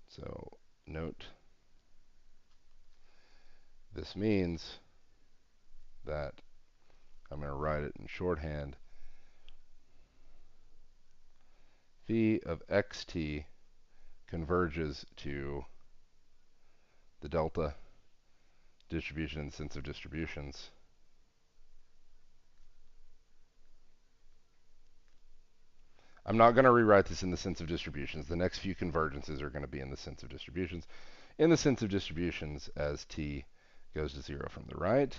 So note, this means that I'm going to write it in shorthand. Phi of xt converges to the delta distribution in the sense of distributions. I'm not going to rewrite this in the sense of distributions. The next few convergences are going to be in the sense of distributions. In the sense of distributions as t goes to 0 from the right.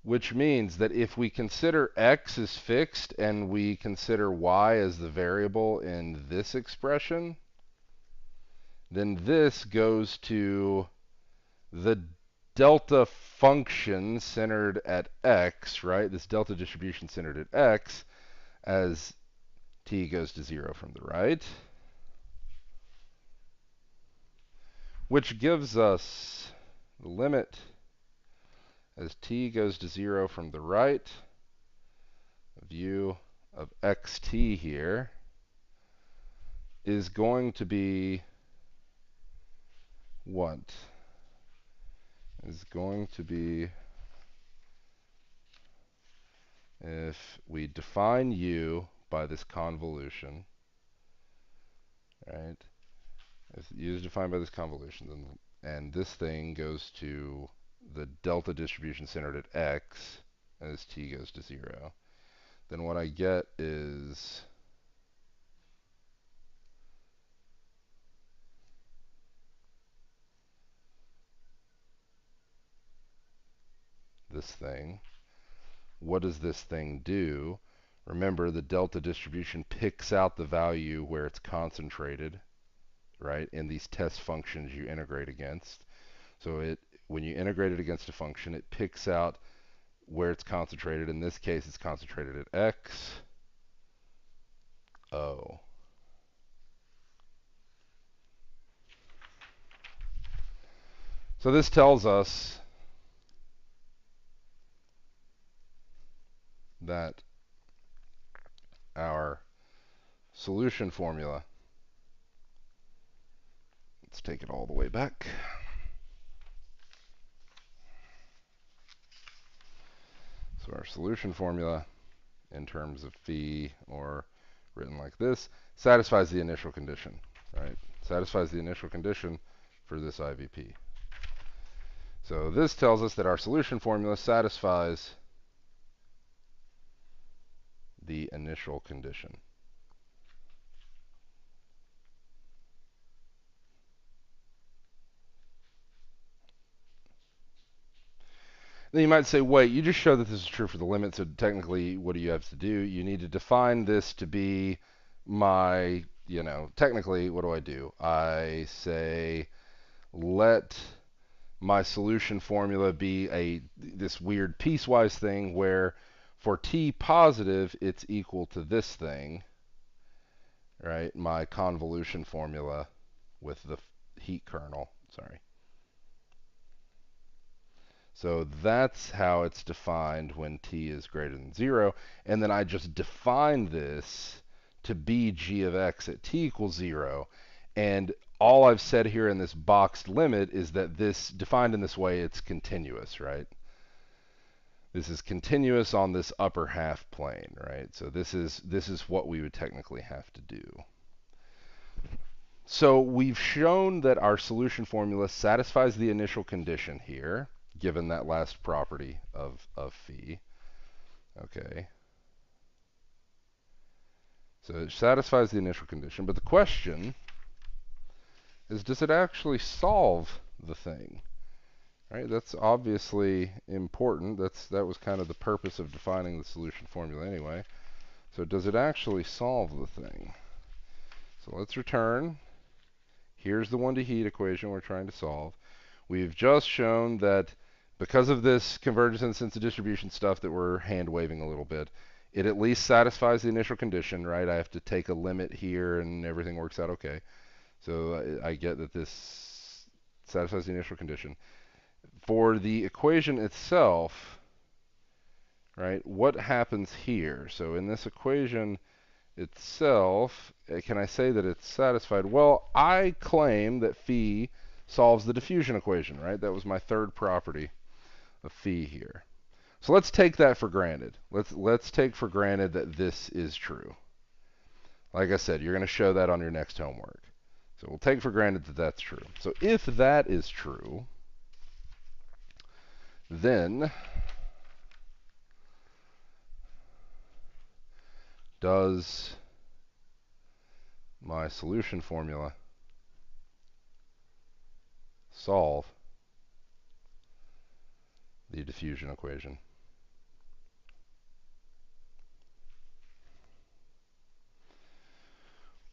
Which means that if we consider x as fixed and we consider y as the variable in this expression, then this goes to the delta function centered at x, right? This delta distribution centered at x as t goes to 0 from the right. Which gives us the limit as t goes to 0 from the right of u of xt here is going to be what? Is going to be, if we define u by this convolution, right? If u is defined by this convolution, and this thing goes to the delta distribution centered at x as t goes to 0, then what I get is this thing. What does this thing do? Remember, the delta distribution picks out the value where it's concentrated, right, in these test functions you integrate against. So when you integrate it against a function, it picks out where it's concentrated. In this case, it's concentrated at x, O. So this tells us that our solution formula, let's take it all the way back. So our solution formula in terms of phi, or written like this, satisfies the initial condition, right? Satisfies the initial condition for this IVP. So this tells us that our solution formula satisfies the initial condition. Then you might say, wait, you just showed that this is true for the limit, so technically what do you have to do? You need to define this to be my, technically what do? I say let my solution formula be this weird piecewise thing where for t positive it's equal to this thing, right? My convolution formula with the heat kernel, sorry. So that's how it's defined when t is greater than 0. And then I just define this to be g of x at t equals 0. And all I've said here in this boxed limit is that this, defined in this way, it's continuous, right? This is continuous on this upper half plane, right? So this is what we would technically have to do. So we've shown that our solution formula satisfies the initial condition here, given that last property of phi. Okay. So it satisfies the initial condition, but the question is, does it actually solve the thing? Right? That's obviously important. That was kind of the purpose of defining the solution formula anyway. So does it actually solve the thing? So let's return. Here's the 1 to heat equation we're trying to solve. We've just shown that because of this convergence and sense of distribution stuff that we're hand waving a little bit, it at least satisfies the initial condition, right? I have to take a limit here and everything works out okay. So I get that this satisfies the initial condition. For the equation itself, right, what happens here? So in this equation itself, can I say that it's satisfied? Well, I claim that phi solves the diffusion equation, right? That was my third property of phi here. So let's take that for granted. Let's take for granted that this is true. Like I said, you're going to show that on your next homework. So we'll take for granted that that's true. So if that is true, then does my solution formula solve the diffusion equation?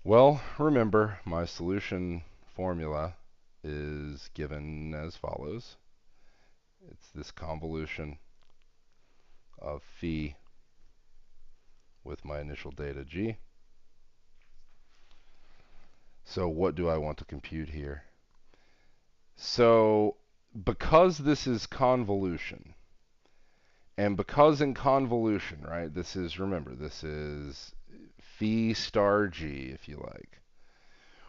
Well, remember, my solution formula is given as follows. It's this convolution of phi with my initial data g. So what do I want to compute here? So because this is convolution, and because in convolution, right, this is, remember, this is phi star g, if you like.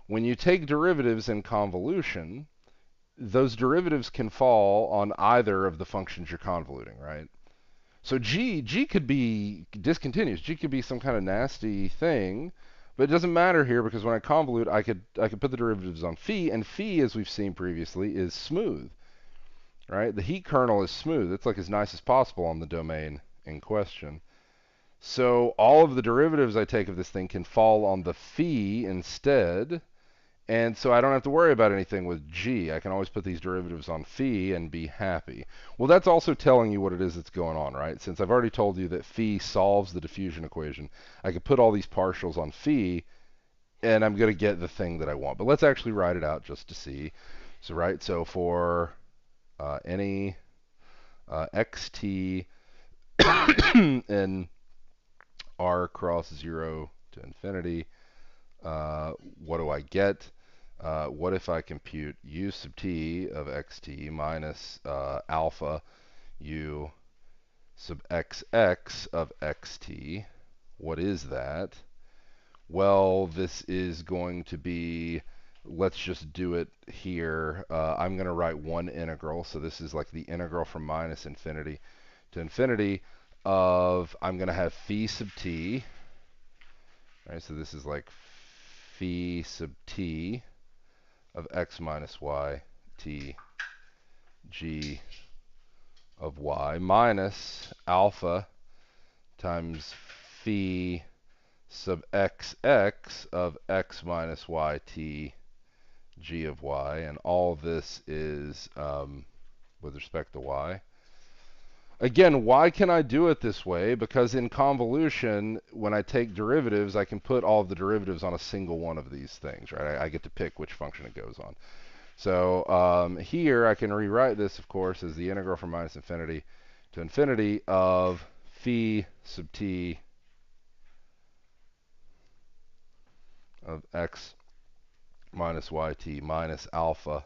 When you take derivatives in convolution, those derivatives can fall on either of the functions you're convoluting, right? So g could be discontinuous. G could be some kind of nasty thing, But it doesn't matter here because when I convolute, I could put the derivatives on phi, and phi, as we've seen previously, is smooth, right? The heat kernel is smooth. It's like as nice as possible on the domain in question. So all of the derivatives I take of this thing can fall on the phi instead, and so I don't have to worry about anything with g. I can always put these derivatives on phi and be happy. Well, that's also telling you what it is that's going on, right? Since I've already told you that phi solves the diffusion equation, I could put all these partials on phi, and I'm going to get the thing that I want. But let's actually write it out just to see. So, right, so for any xt in r cross 0 to infinity, what do I get? What if I compute u sub t of xt minus alpha u sub xx of xt? What is that? Well, this is going to be, let's just do it here. I'm going to write one integral. So this is like the integral from minus infinity to infinity of, I'm going to have phi sub t. Right, so this is like phi sub t of x minus y t g of y minus alpha times phi sub xx of x minus y t g of y, and all this is with respect to y. Again, why can I do it this way? Because in convolution, when I take derivatives, I can put all of the derivatives on a single one of these things, right? I get to pick which function it goes on. So here I can rewrite this, of course, as the integral from minus infinity to infinity of phi sub t of x minus yt minus alpha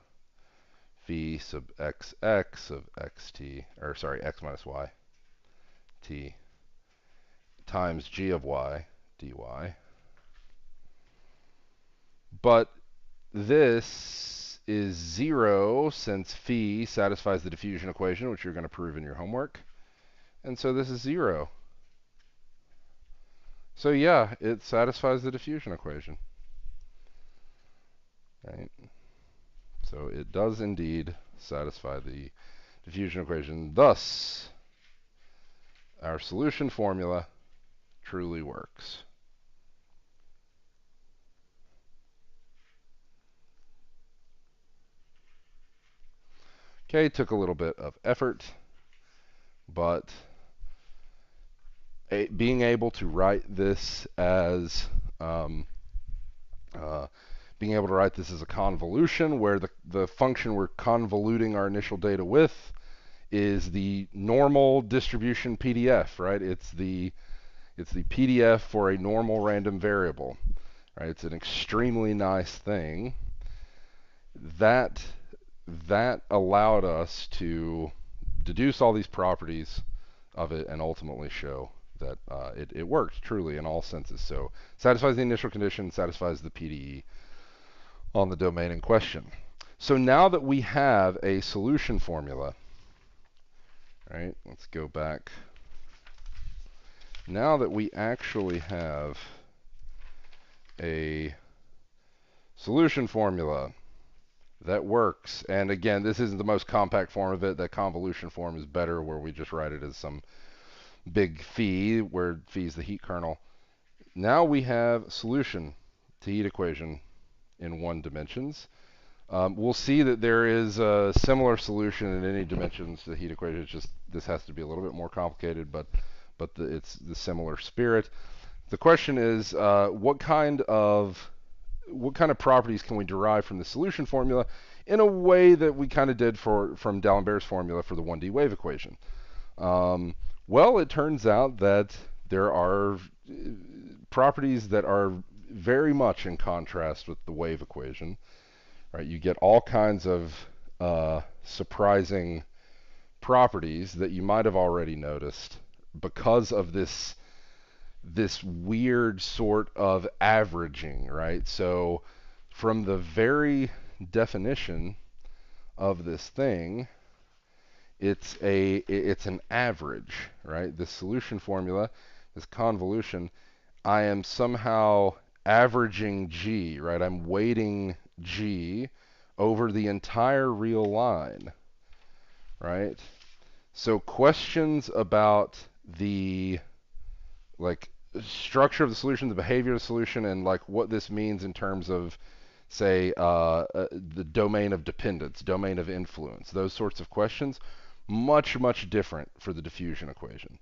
phi sub xx of xt, or sorry, x minus y t times g of y dy. But this is 0 since phi satisfies the diffusion equation, which you're going to prove in your homework. And so this is 0. So yeah, it satisfies the diffusion equation. Right? So it does indeed satisfy the diffusion equation. Thus, our solution formula truly works. Okay, took a little bit of effort, but being able to write this as being able to write this as a convolution where the function we're convoluting our initial data with is the normal distribution PDF, right? It's the PDF for a normal random variable, right? It's an extremely nice thing. That allowed us to deduce all these properties of it and ultimately show that it worked truly in all senses. So satisfies the initial condition, satisfies the PDE on the domain in question. So now that we have a solution formula, right, let's go back. Now that we actually have a solution formula that works, and again, this isn't the most compact form of it. That convolution form is better, where we just write it as some big phi, where phi is the heat kernel. Now we have solution to heat equation in 1 dimensions. We'll see that there is a similar solution in any dimensions to the heat equation. It's just this has to be a little bit more complicated, but it's the similar spirit. The question is, what kind of properties can we derive from the solution formula in a way that we kind of did from D'Alembert's formula for the 1D wave equation? Well, it turns out that there are properties that are very much in contrast with the wave equation. Right? You get all kinds of surprising properties that you might have already noticed because of this weird sort of averaging, right? So from the very definition of this thing, it's an average, right? The solution formula, this convolution, I am somehow averaging G, right? I'm weighting G over the entire real line, right? So questions about the like structure of the solution, the behavior of the solution, and like what this means in terms of, say, the domain of dependence, domain of influence, those sorts of questions, much different for the diffusion equation,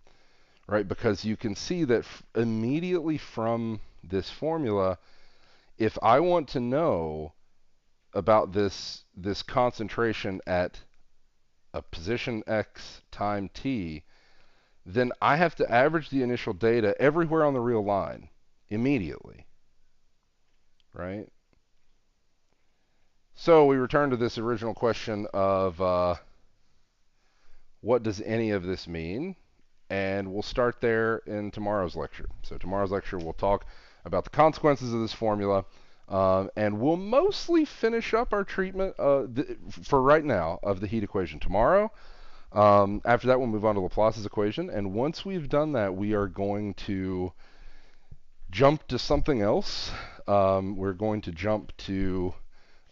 right? Because you can see that immediately from this formula, if I want to know about this concentration at a position x time t, then I have to average the initial data everywhere on the real line immediately, right? So we return to this original question of what does any of this mean? And we'll start there in tomorrow's lecture. So tomorrow's lecture we'll talk about the consequences of this formula, and we'll mostly finish up our treatment for right now of the heat equation tomorrow. After that, we'll move on to Laplace's equation, and once we've done that, we are going to jump to something else. We're going to jump to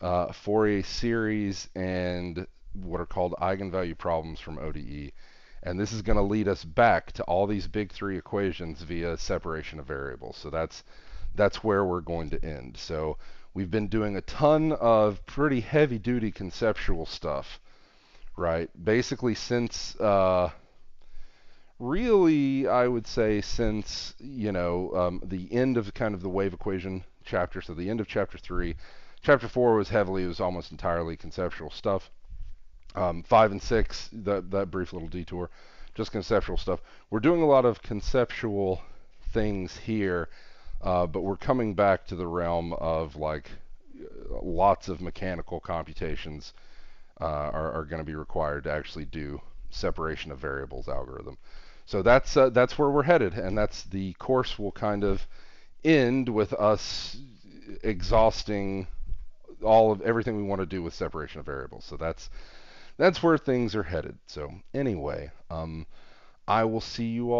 Fourier series and what are called eigenvalue problems from ODE. And this is going to lead us back to all these big three equations via separation of variables. So that's where we're going to end. So we've been doing a ton of pretty heavy-duty conceptual stuff, right? Basically since really, I would say since, the end of kind of the wave equation chapter, so the end of chapter 3. Chapter 4 it was almost entirely conceptual stuff. 5 and 6, that brief little detour, just conceptual stuff. We're doing a lot of conceptual things here, but we're coming back to the realm of like lots of mechanical computations are going to be required to actually do separation of variables algorithm. So that's where we're headed, and that's the course will kind of end with us exhausting all of everything we want to do with separation of variables. So that's where things are headed. So anyway, I will see you all